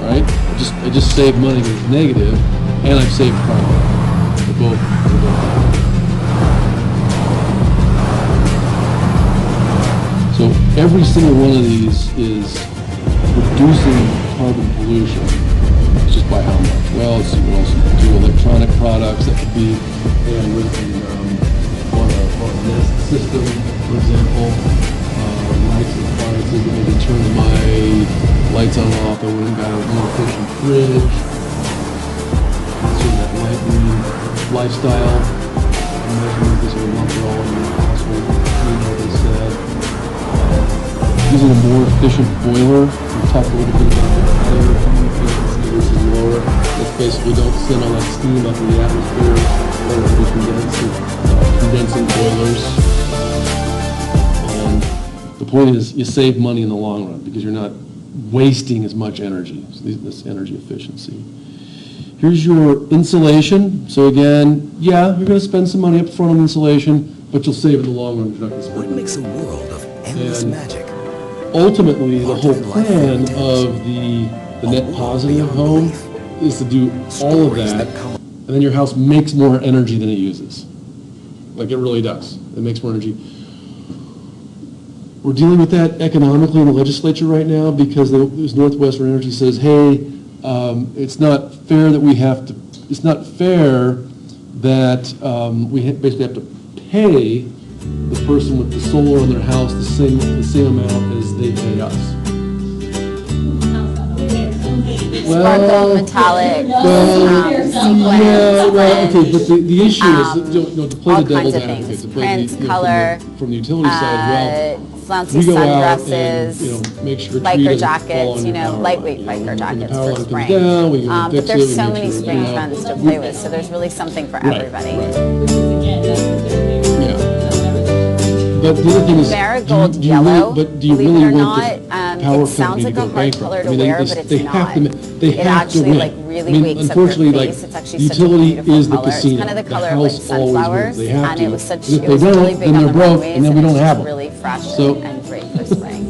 right? I just saved money because it's negative, and I've saved carbon. They're both. So every single one of these is reducing carbon pollution. It's just by how much? Well, let's see what else you can do. Electronic products, that could be on a Nest system, for example. Lights and appliances, maybe turn my lights on and off. I went and got a more efficient fridge. Sort of that light green lifestyle. Imagine this would lump it all in your household. You know what they said. Using a more efficient boiler. We talked a little bit about that higher efficiency versus lower. That's basically don't send all that steam up in the atmosphere. Or condensing boilers. And the point is you save money in the long run because you're not wasting as much energy. So this energy efficiency. Here's your insulation. So again, yeah, you're going to spend some money up front on insulation, but you'll save in the long run. You're not going to spend What makes a world of endless magic? Ultimately, the whole plan of the net positive home is to do all of that, and then your house makes more energy than it uses. Like it really does. It makes more energy. We're dealing with that economically in the legislature right now because Northwestern Energy says, hey, it's not fair that we basically have to pay the person with the solar on their house the same amount as they pay us. Sparkle, metallic, okay, but the issue is, to play all the devil's kinds of advocate, things. to play Prints, color, from the utility side, flouncy we go out sundresses, and, make sure biker jackets, lightweight biker jackets for spring. Down, we But fix there's it, so we many make sure, spring trends to play with, so there's really something for everybody. But the other thing is, Marigold do you yellow, really, but do you believe really it or want not, the power it sounds company to like go a hard bankrupt? color to I mean, wear, they but it's have not. to, they It have to actually win. like really wakes up your Unfortunately, like, face. It's actually the such a utility beautiful is the color. It's casino. kind of the The color of like house always sunflowers, wins. They have and to. it was And if really they don't, big then on they're the broke, runways, and then we don't it's have just them. really fresh So- and great for spring.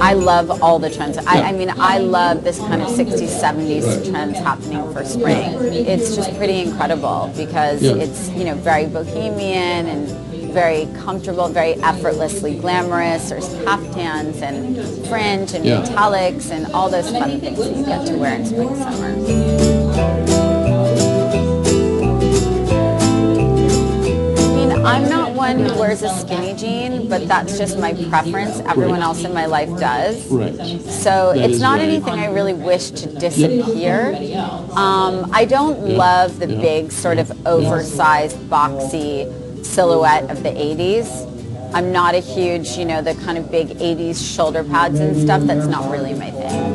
I love all the trends. I mean, I love this kind of 60s, 70s trends happening for spring. It's just pretty incredible because it's, very bohemian and very comfortable, very effortlessly glamorous. There's caftans and fringe and metallics and all those fun things that you get to wear in spring, summer. I'm not one who wears a skinny jean, but that's just my preference. Everyone else in my life does. Right. So it's not anything I really wish to disappear. I don't love the big sort of oversized, boxy silhouette of the 80s. I'm not a huge, the kind of big 80s shoulder pads and stuff. That's not really my thing.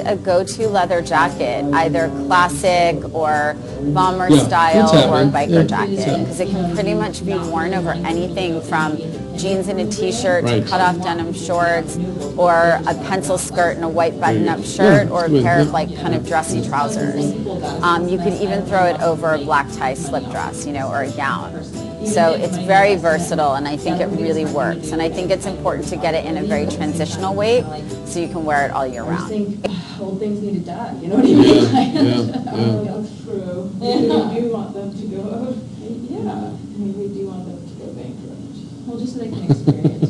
A go-to leather jacket, either classic or bomber style or biker jacket, because it can pretty much be worn over anything from jeans and a t-shirt to cut-off denim shorts, or a pencil skirt and a white button-up shirt, or a pair of kind of dressy trousers. You could even throw it over a black tie slip dress, or a gown. So it's very versatile, and I think it really works. And I think it's important to get it in a very transitional weight so you can wear it all year I just round. think old things need to die, you know what I mean? Yeah. True. We do want them to go, yeah, I mean, we do want them to go bankrupt. Well, just so they can experience it.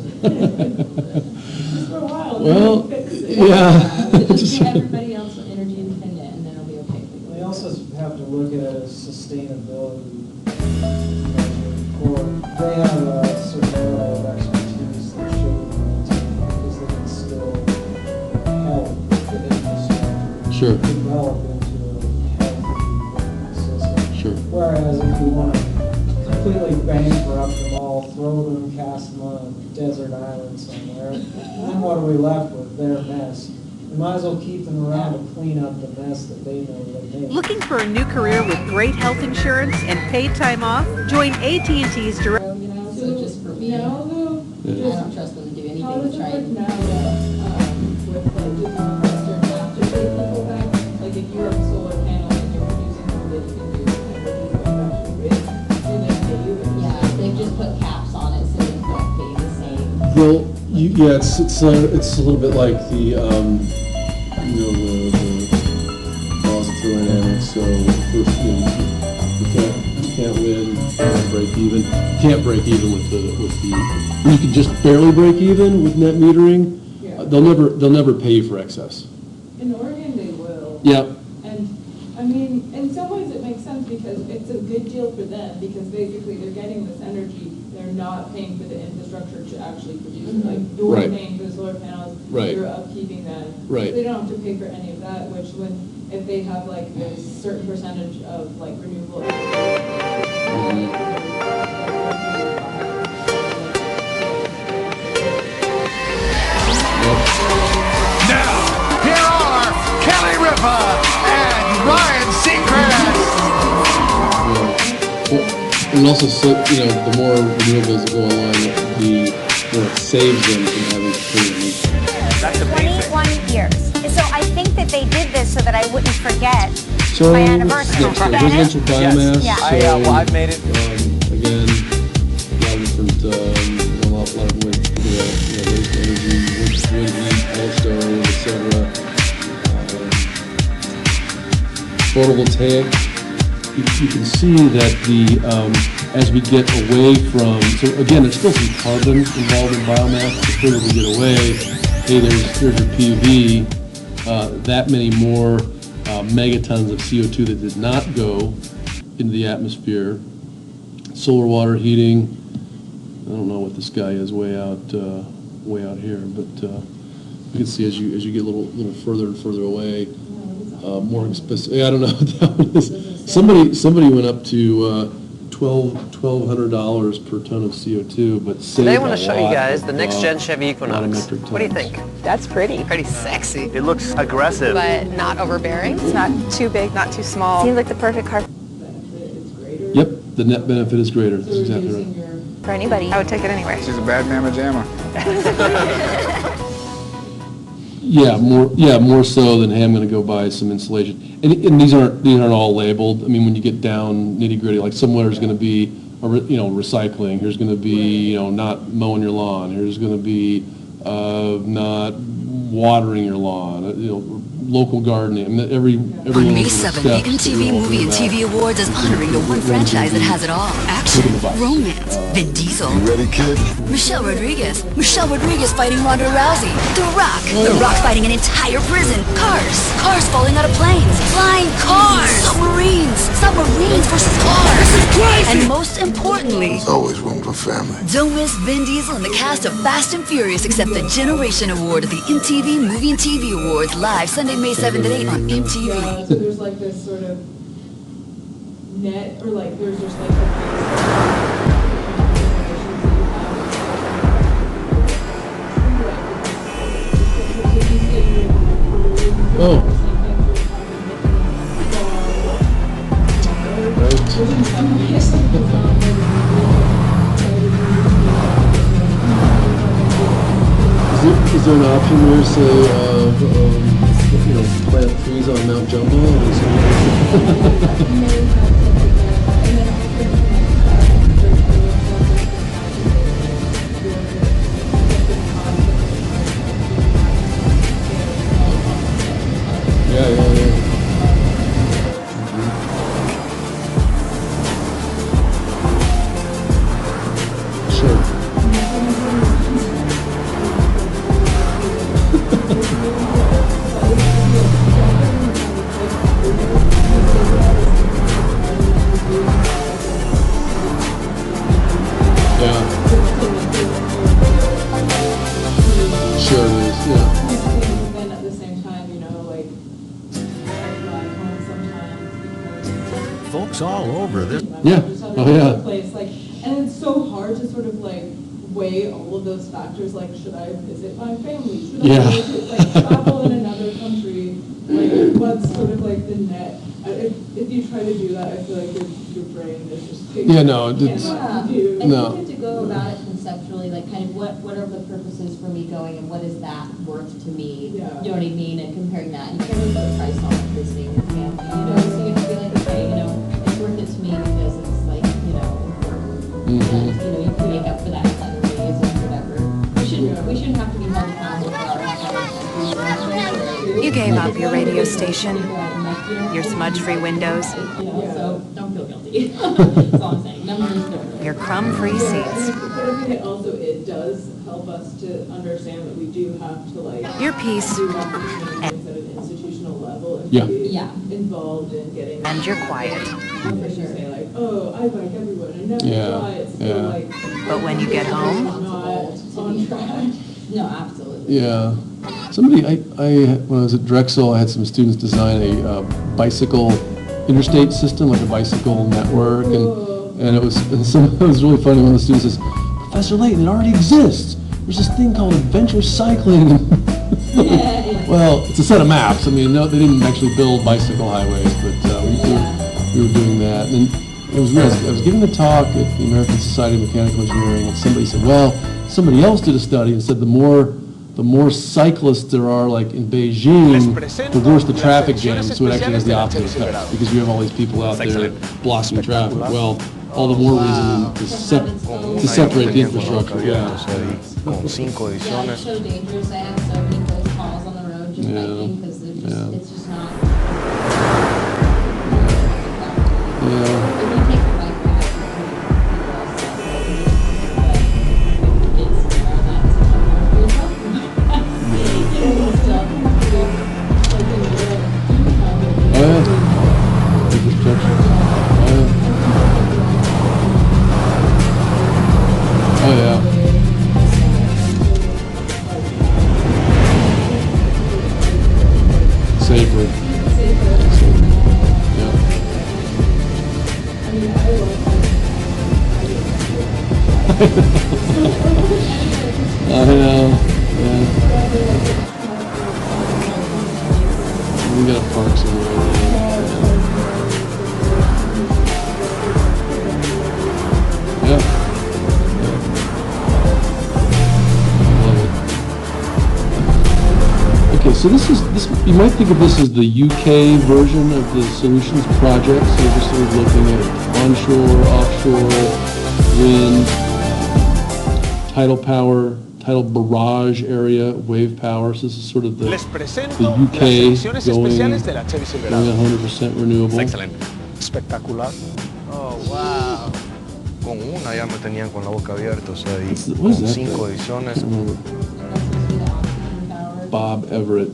Just for a while, Well, then we fix it. yeah. Just get everybody else energy independent, and then it'll be okay. We also have to look at it as sustainability measure. They have a certain level of expertise that should be maintained because they can still help the infrastructure Sure. develop into a healthy system. Sure. Whereas if we want to completely bankrupt them all, throw them, cast them on a desert island somewhere, then what are we left with? Their mess. We might as well keep them around to clean up the mess that they know they made. Looking for a new career with great health insurance and paid time off? Join AT&T's direct. So just for me, I don't trust them to do anything to try and. Now that, with like doing Western after pay people back, like if you have a solar panel and you're producing more than you can do energy manufacturing rate, then they pay you. Yeah, they've just put caps on it so they don't pay the same. Well, yeah, it's a little bit like the laws of thermodynamics. So first, you can't win, you can't break even. You can't break even with the. You can just barely break even with net metering. Yeah. They'll never pay you for excess. In Oregon, they will. Yeah. And, I mean, in some ways it makes sense because it's a good deal for them because basically they're getting this energy, they're not paying for the infrastructure to actually produce it. Like, you're Right. paying for the solar panels, Right. you're upkeeping that. Right. So they don't have to pay for any of that, which if they have like a certain percentage of like renewable Now, here are Kelly Ripa and Ryan Seacrest. And also, the more renewables that go online, the more it saves them from having to pay them. That's amazing. 21 years. So I think that they did this so that I wouldn't forget So, my anniversary. yeah, so residential biomass. Yeah. So, I've made it. Again, a lot of different, a lot of ways to do that. Waste energy, wind heat, polystyrene, etc. Photovoltaic. You can see that as we get away from, so again, there's still some carbon involved in biomass. The further we get away, hey, there's your PV, that many more megatons of CO2 that did not go into the atmosphere. Solar water heating, I don't know what this guy is way out here, but you can see as you get a little further and further away, more expensive. I don't know what that one is. Somebody went up to $1,200 per ton of CO2, but saved Today I want to a show you lot guys of, the next gen Chevy lot of Equinox. metric What do you tons. think? That's pretty. Pretty sexy. It looks aggressive. But not overbearing. It's not too big, not too small. Seems like the perfect car Yep, the net benefit is greater. That's exactly right. for anybody. I would take it anyway. She's a bad mamma jamma. Yeah, more so than, hey, I'm going to go buy some insulation. And these aren't all labeled. I mean, when you get down nitty gritty, like somewhere is going to be, recycling. Here's going to be, not mowing your lawn. Here's going to be not watering your lawn. Local gardening. I mean, every On May 7th, the MTV Movie and TV Awards is honoring the one franchise that has it all. Action, romance, Vin Diesel. You ready, kid? Michelle Rodriguez fighting Ronda Rousey. The Rock fighting an entire prison. Cars falling out of planes. Flying cars. Submarines versus cars. This is crazy! And most importantly, There's always room for family. don't miss Vin Diesel and the cast of Fast and Furious accept the Generation Award at the MTV Movie and TV Awards live Sunday, May 7th at 8 on MTV. Yeah, so there's like this sort of net, or like there's just like a Oh. Is there an option where, say, plant trees on Mount Jumbo? sure it is, yeah. But then at the same time, you know, like, I drive home sometimes because Folks all over this. Yeah. just Oh, other yeah. place, like, and it's so hard to sort of like weigh all of those factors, like, should I visit my family? Should Yeah. I visit, like, travel in another country? Like, what's sort of like the net? If you try to do that, I feel like your brain is just Yeah, no, it's- cannot compute. I No. think to go about it conceptually, like kind of what are the purposes for me going and what is that worth to me? Yeah. You know what I mean? And comparing that, you can't really put a price on it visiting your family, you know, so you have to be like, okay, you know, it's worth it to me because it's like, you know, important. And, you know, you can make up for that in other ways or whatever. We shouldn't have to be held accountable for our You gave up your radio station, your smudge-free windows, You know, so don't feel guilty. That's all I'm saying. Numbers don't. your crumb-free seats, But I think it does help us to understand that we do have to like. your peace, do have to change things at an institutional level and Yeah. be Yeah. involved in getting. and your quiet. For sure. Say like, oh, I bike everywhere, I never Yeah, fly, it's still yeah. like. But when you get home, Not on track. No, absolutely. Yeah. Somebody, when I was at Drexel, I had some students design a bicycle interstate system, like a bicycle network, and it was really funny. One of the students says, "Professor Layton, it already exists. There's this thing called adventure cycling." Well, it's a set of maps. I mean, no, they didn't actually build bicycle highways, but we were doing that. And it was weird. I was giving a talk at the American Society of Mechanical Engineering, and somebody said, "Well, somebody else did a study and said the more cyclists there are, like in Beijing, the worse the traffic jam." So it actually has the opposite effect because you have all these people out there blocking traffic. Well, all the more reason to separate the infrastructure. Yeah. Yeah, it's so dangerous. I have so many close calls on the road just Yeah. biking because it's just not. Yeah. If you take the bike back, Oh yeah. Infrastructure. Oh yeah. Safer. Yeah. I know. Yeah. We got park somewhere. Yeah. Love it. Okay, so this. You might think of this as the UK version of the solutions project. So we're just sort of looking at onshore, offshore, wind, tidal power, tidal barrage area, wave power. So this is sort of the UK going 100% renewable. Excelente. Espectacular. Oh, wow. Con una ya me tenían con la boca abierta, o sea, y What is con that 5 guy? ediciones. I don't remember. Bob Everett.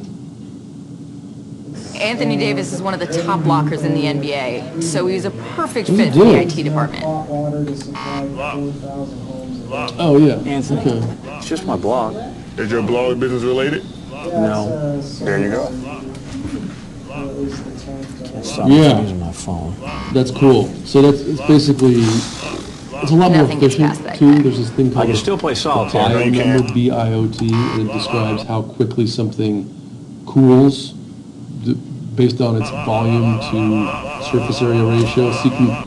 Anthony Davis is one of the top blockers in the NBA, so he's a perfect What fit does for he the do? IT department. Hot water to supply 4,000 homes. Oh yeah. Anthony. Okay. It's just my blog. Is your blog business related? No. There you go. Stop Yeah. using my phone. That's cool. So it's basically, it's a lot more Nothing gets efficient past that too. guy. There's this thing called I can still play solitaire. bio number, BIOT, and it describes how quickly something cools based on its volume to surface area ratio. So you can,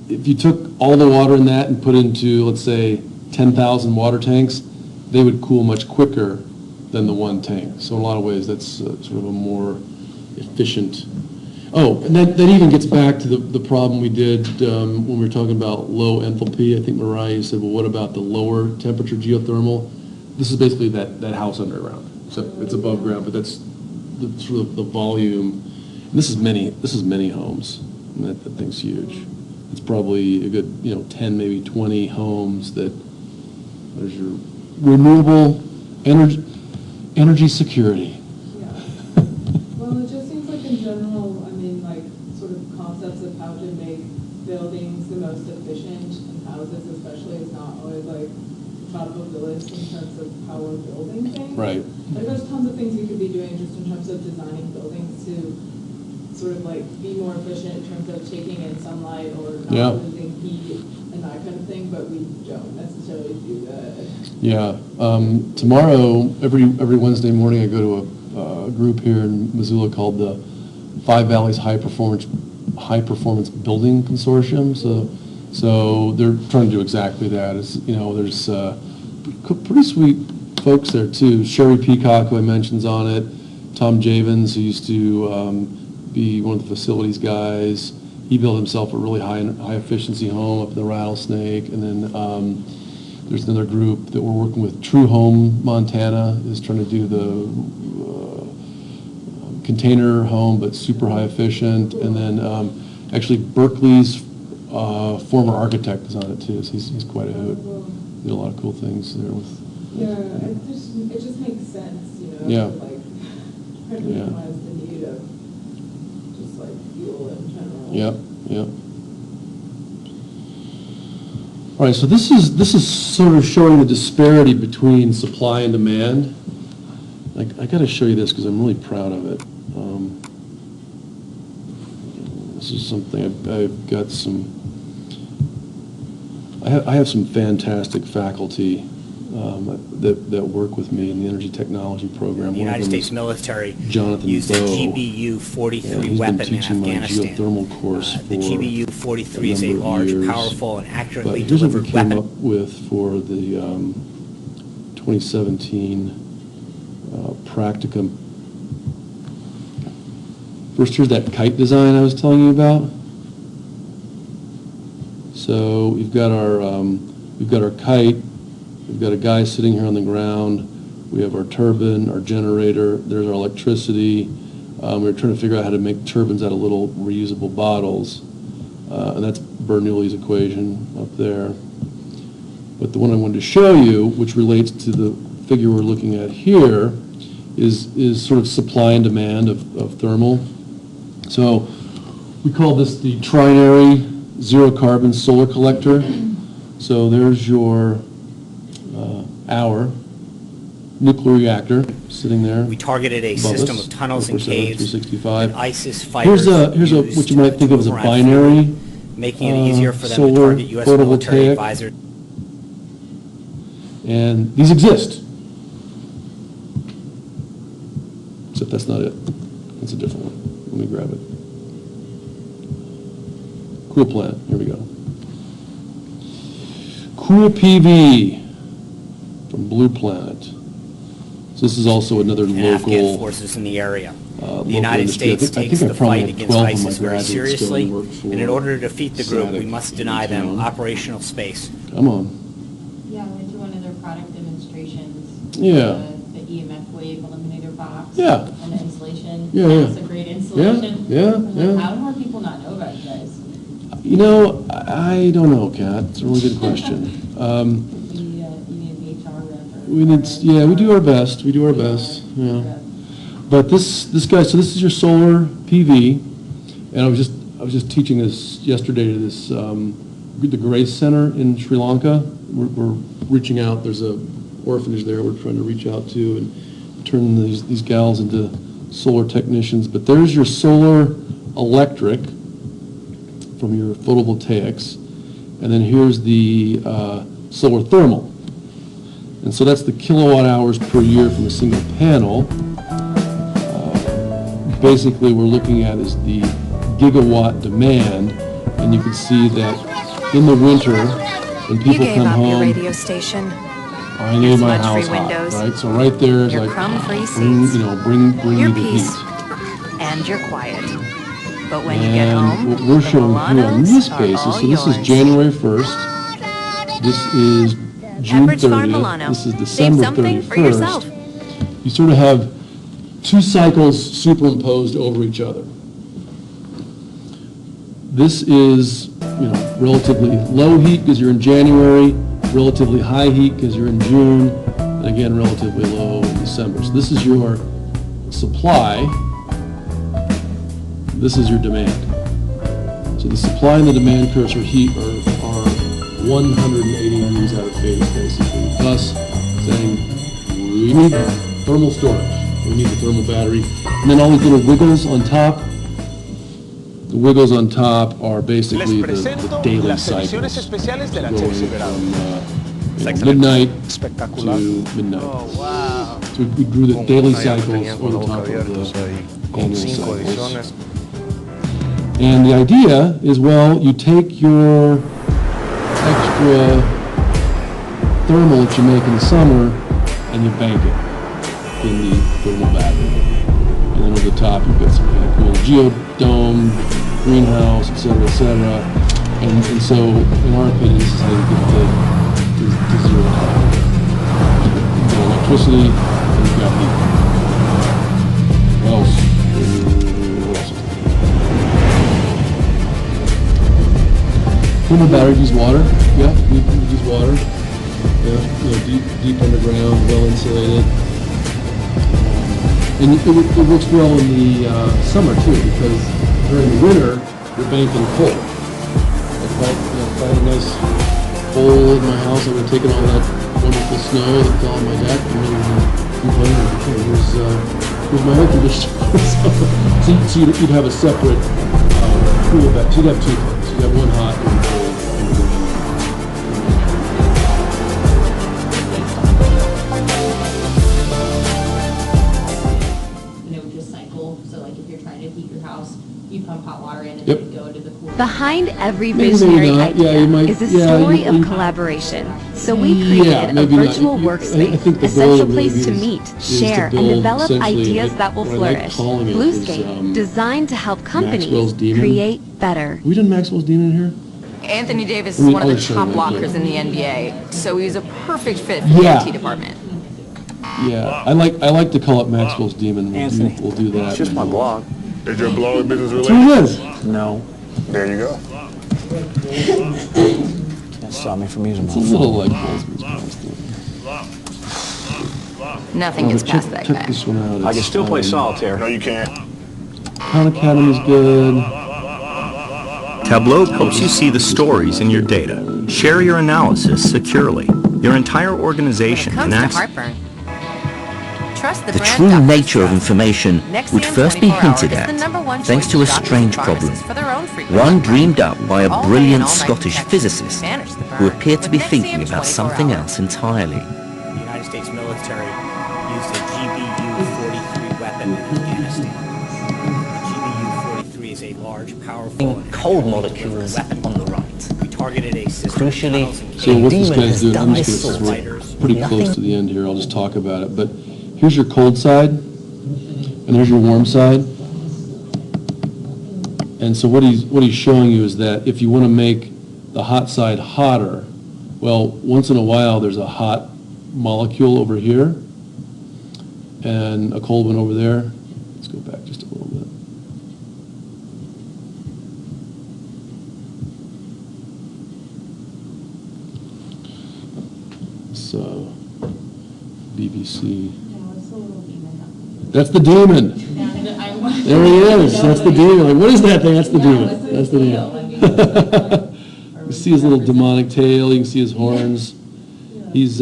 if you took all the water in that and put it into, let's say, 10,000 water tanks, they would cool much quicker than the one tank. So in a lot of ways, that's sort of a more efficient. Oh, and that even gets back to the problem we did when we were talking about low enthalpy. I think Mariah said, well, what about the lower temperature geothermal? This is basically that house underground. So it's above ground, but that's sort of the volume. And this is many homes. And that thing's huge. It's probably a good 10, maybe 20 homes that there's your renewable energy security. Well, it just seems like in general, I mean, like, sort of concepts of how to make buildings the most efficient and houses especially is not always like top of the list in terms of how we're building things. Right. Like there's tons of things we could be doing just in terms of designing buildings to sort of like be more efficient in terms of taking in sunlight or not losing heat and that kind of thing, but we don't necessarily do that. Yeah. Tomorrow, every Wednesday morning, I go to a group here in Missoula called the Five Valleys High Performance Building Consortium. So they're trying to do exactly that. It's, there's pretty sweet folks there too. Sherry Peacock, who I mentioned, on it. Tom Javins, who used to be one of the facilities guys. He built himself a really high efficiency home up in the Rattlesnake. And then there's another group that we're working with. True Home Montana is trying to do the container home, but super high efficient. And then actually Berkeley's former architect is on it too, so he's quite a hoot. Did a lot of cool things there with. Yeah, it just makes sense, Yeah. to like recognize the need of just like fuel in general. Yep. All right, so this is sort of showing the disparity between supply and demand. I got to show you this because I'm really proud of it. This is something I've got some. I have some fantastic faculty that work with me in the energy technology program. The United States military Jonathan used a Bowe. GBU-43 weapon in Afghanistan. Geothermal course the GBU-43 is a large, powerful, and accurately here's what we delivered came weapon. up with for the 2017 practicum. First, here's that kite design I was telling you about. So we've got our kite. We've got a guy sitting here on the ground. We have our turbine, our generator. There's our electricity. We were trying to figure out how to make turbines out of little reusable bottles, and that's Bernoulli's equation up there. But the one I wanted to show you, which relates to the figure we're looking at here, is sort of supply and demand of thermal. So we call this the trinary zero carbon solar collector. So there's your our nuclear reactor sitting there. We targeted a system of tunnels and caves that ISIS Here's fighters what you might think of as a binary making it easier for them to solar target U.S. military photovoltaic. advisors. And these exist. Except that's not it. That's a different one. Let me grab it. Cool Planet. Here we go. Cool PV from Blue Planet. So this is also another and Afghan local forces in the area. The local United industry. States I takes think I the probably fight had against 12 of my ISIS very graduates still seriously, work for and in order to defeat the group, we SADC must in deny them town. operational space. Come on. Yeah, I went to one of their product demonstrations. Yeah. The EMF wave eliminator box. Yeah. And the installation. Yeah, That's yeah. a great installation. Yeah, I'm like, yeah. how do more people not know about you guys? I don't know, Kat. It's a really good question. You need an HR rep or. We do our best. We do our best. Yeah. But this guy. So this is your solar PV, and I was just teaching this yesterday to this the Grace Center in Sri Lanka. We're reaching out. There's a orphanage there. We're trying to reach out to and turn these gals into solar technicians. But there's your solar electric from your photovoltaics, and then here's the solar thermal. And so that's the kilowatt hours per year from a single panel. Basically, we're looking at is the gigawatt demand, and you can see that in the winter, when people You gave come up your home, radio station. I need my Smudge-free house hot, windows, right? So right there is your like, crumb-free bring seats, me your the peace, heat. and your quiet. But when you get And home, what we're the showing here on Milanas this are basis, all so this is yours. January 1st, this is June Pepperidge Farm 30th, Milano. this is Save December something for yourself. 31st. You sort of have two cycles superimposed over each other. This is, relatively low heat because you're in January, relatively high heat because you're in June, and again, relatively low in December. So this is your supply, this is your demand. So the supply and the demand curves for heat are 180 degrees out of phase, basically. Thus, saying we need thermal storage. We need the thermal battery. And then all these little wiggles on top. The wiggles on top are basically the daily cycles. Going from midnight to midnight. So we grew the daily cycles over the top of the annual cycles. And the idea is, well, you take your extra thermal that you make in the summer and you bank it in the thermal battery. And then over the top you've got some kind of cool geodome, greenhouse, et cetera, and so in our opinion this is how you get to zero carbon. You've got electricity and you've got heat. What else? What else? Thermal batteries use water. Yeah, we use water. Yeah, deep underground, well insulated. And it works well in the summer too, because during the winter you're banking coal. If I had a nice hole in my house, I would have taken all that wonderful snow that fell on my deck and then complaining, okay, here's my air conditioner. So you'd have a separate cool back. So you'd have two things. You'd have one hot and one cold. You pump hot water in and Yep. then go to the cooler. Behind every Maybe visionary not. Yeah, idea you might- is a yeah, story you- of collaboration. So we Yeah, created a maybe not. virtual I workspace, think the a goal central of place to Ruby meet, is share, to and build develop essentially ideas what- that will what I like flourish. calling it is, Bluescape, designed to help Maxwell's companies Demon. create better. Have we done Maxwell's Demon in here? Anthony Davis I is mean, one of I'll the show top you that, blockers but- in the NBA, so he's a perfect fit for the Yeah. IT department. Yeah, I like to call it Maxwell's Demon. Anthony, We'll do that. it's just my blog. Is your blog business That's related? what it is. No. There you go. Can't stop me from using my It's a phone. little like Boltzmann's constant. Nothing gets past that Check guy. this one out. I can still play solitaire. No, you can't. Khan Academy's good. Tableau helps you see the stories in your data. Share your analysis securely. Your entire organization can access. heartburn, trust The true nature of information would first be hinted at thanks to a strange problem, one dreamed up by a brilliant Scottish physicist who appeared to be thinking about something else entirely. The United States military used a GBU-43 weapon in Afghanistan. The GBU-43 is a large, powerful, Cold molecules on the right. we targeted a system. Crucially, So what this demon guy's has doing, done I'm this just sort. gonna, we're pretty close to the end here, I'll just talk about it, but here's your cold side, and there's your warm side. And so what he's showing you is that if you want to make the hot side hotter, well, once in a while, there's a hot molecule over here, and a cold one over there. Let's go back just a little bit. So, BBC. That's the demon. There he is. That's the demon. Like, what is that thing? That's the demon. That's the demon. You see his little demonic tail. You can see his horns. He's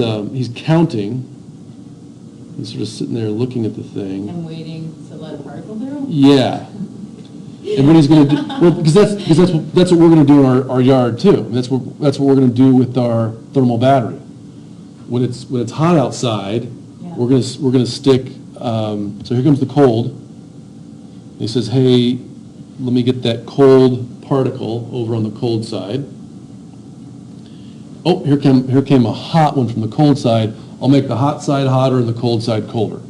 counting. He's sort of sitting there looking at the thing. And waiting to let a particle through? Yeah. And what he's going to do, well, because that's what we're going to do in our yard too. That's what we're going to do with our thermal battery. When it's hot outside, we're going to stick. So here comes the cold. And he says, "Hey, let me get that cold particle over on the cold side." Oh, here came a hot one from the cold side. I'll make the hot side hotter and the cold side colder.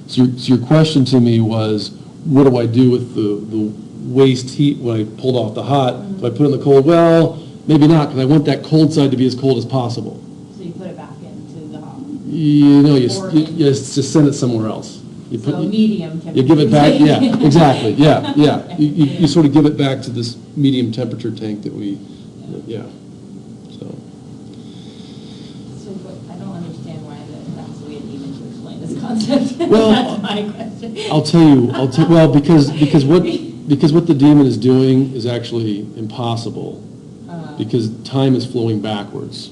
So your question to me was, what do I do with the waste heat when I pulled off the hot? Do I put it in the cold? Well, maybe not, because I want that cold side to be as cold as possible. So you put it back into the hot. You just send it somewhere else. So medium You give it back, temperature. yeah, exactly, yeah. You sort of give it back to this medium temperature tank that we, yeah, so. So, but I don't understand why that's the way to even to explain this concept. Well, That's my question. I'll tell you, because what the demon is doing is actually impossible. because time is flowing backwards.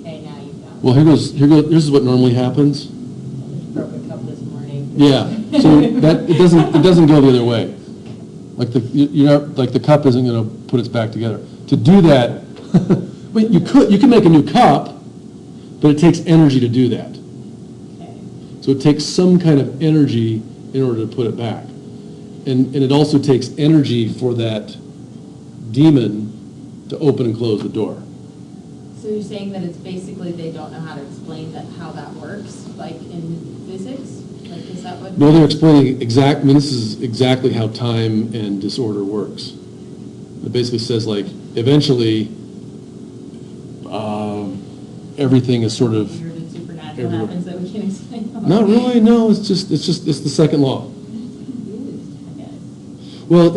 Okay, now you've got Well, this is what normally happens. broke a cup this morning. Yeah, so it doesn't go the other way. Like the cup isn't going to put its back together. To do that, but you can make a new cup, but it takes energy to do that. So it takes some kind of energy in order to put it back. And it also takes energy for that demon to open and close the door. So you're saying that it's basically they don't know how to explain how that works, like in physics? Like, is that what? No, they're explaining this is exactly how time and disorder works. It basically says, like, eventually, everything is sort of Weird and supernatural happens that we can't explain. Not really. No, it's the second law. Well,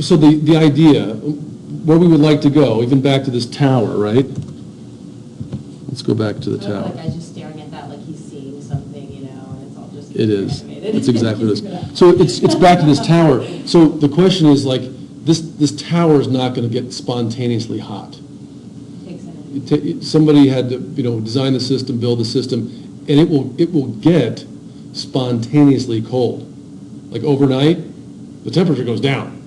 so the idea, where we would like to go, even back to this tower, right? Let's go back to the tower. Like guy's just staring at that like he's seeing something, and it's all just It is. animated. It's exactly what it is. So it's back to this tower. So the question is, like, this tower is not going to get spontaneously hot. Somebody had to, design the system, build the system, and it will get spontaneously cold. Like overnight, the temperature goes down.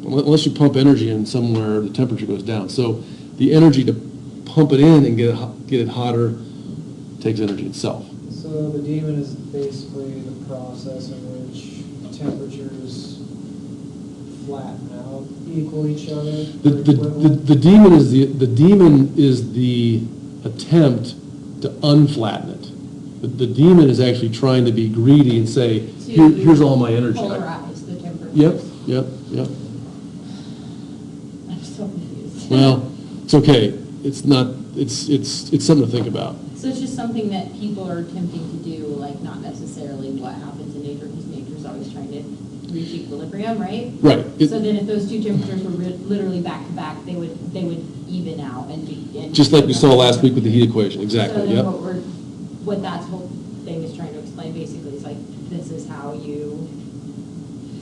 Unless you pump energy in somewhere, the temperature goes down. So the energy to pump it in and get it hotter takes energy itself. So the demon is basically the process in which temperatures flatten out, equal each other. The demon is the attempt to unflatten it. The demon is actually trying to be greedy and say, here's all my energy. Polarize the temperature. Yep. I'm so confused. Well, it's okay. It's not. It's something to think about. So it's just something that people are attempting to do, like not necessarily what happens in nature, because nature's always trying to reach equilibrium, right? Right. So then if those two temperatures were literally back to back, they would even out and be. Just like we saw last week with the heat equation. Exactly. So then Yep. what that whole thing is trying to explain basically is like, this is how you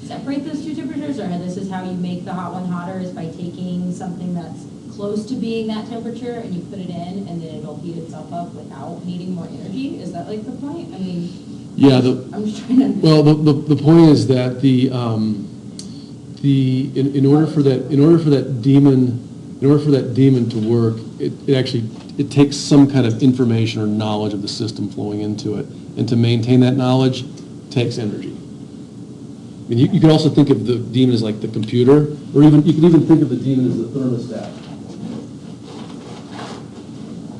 separate those two temperatures, or this is how you make the hot one hotter, is by taking something that's close to being that temperature and you put it in and then it'll heat itself up without needing more energy? Is that like the point? I mean, Yeah. I'm just trying to. Well, the point is that in order for that demon to work, it takes some kind of information or knowledge of the system flowing into it, and to maintain that knowledge takes energy. I mean, you can also think of the demon as like the computer, or you can even think of the demon as the thermostat.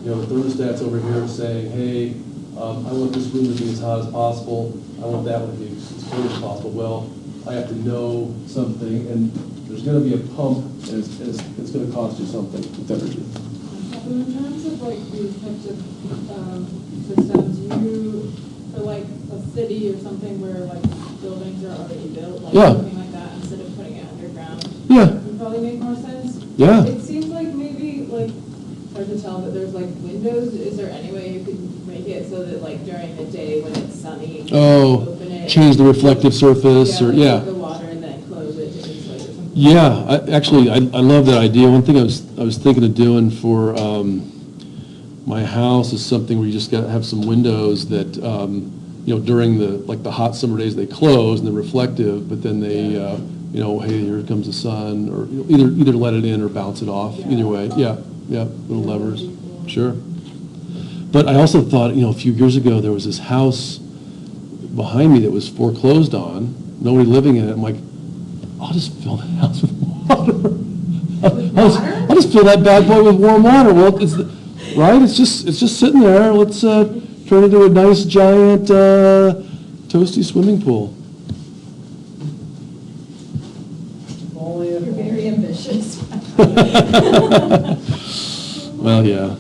The thermostat's over here saying, hey, I want this room to be as hot as possible. I want that one to be as cold as possible. Well, I have to know something, and there's going to be a pump, and it's going to cost you something with energy. So in terms of like these types of systems, for like a city or something where like buildings are already built, like something like that, instead of putting it underground, would probably make more sense. Yeah. It seems like maybe like hard to tell, but there's like windows. Is there any way you could make it so that like during the day when it's sunny, you open it, change the reflective surface, or the water and then close it to insulate or something? Yeah, I love that idea. One thing I was thinking of doing for my house is something where you just got to have some windows that during the hot summer days they close and they're reflective, but then they hey, here comes the sun, or either let it in or bounce it off. Either way, yeah, little levers, sure. But I also thought, a few years ago there was this house behind me that was foreclosed on, nobody living in it. I'm like, I'll just fill the house with water. I'll just fill that bad boy with warm water. Well, it's just sitting there. Let's turn it into a nice giant toasty swimming pool. You're very ambitious. Well, yeah.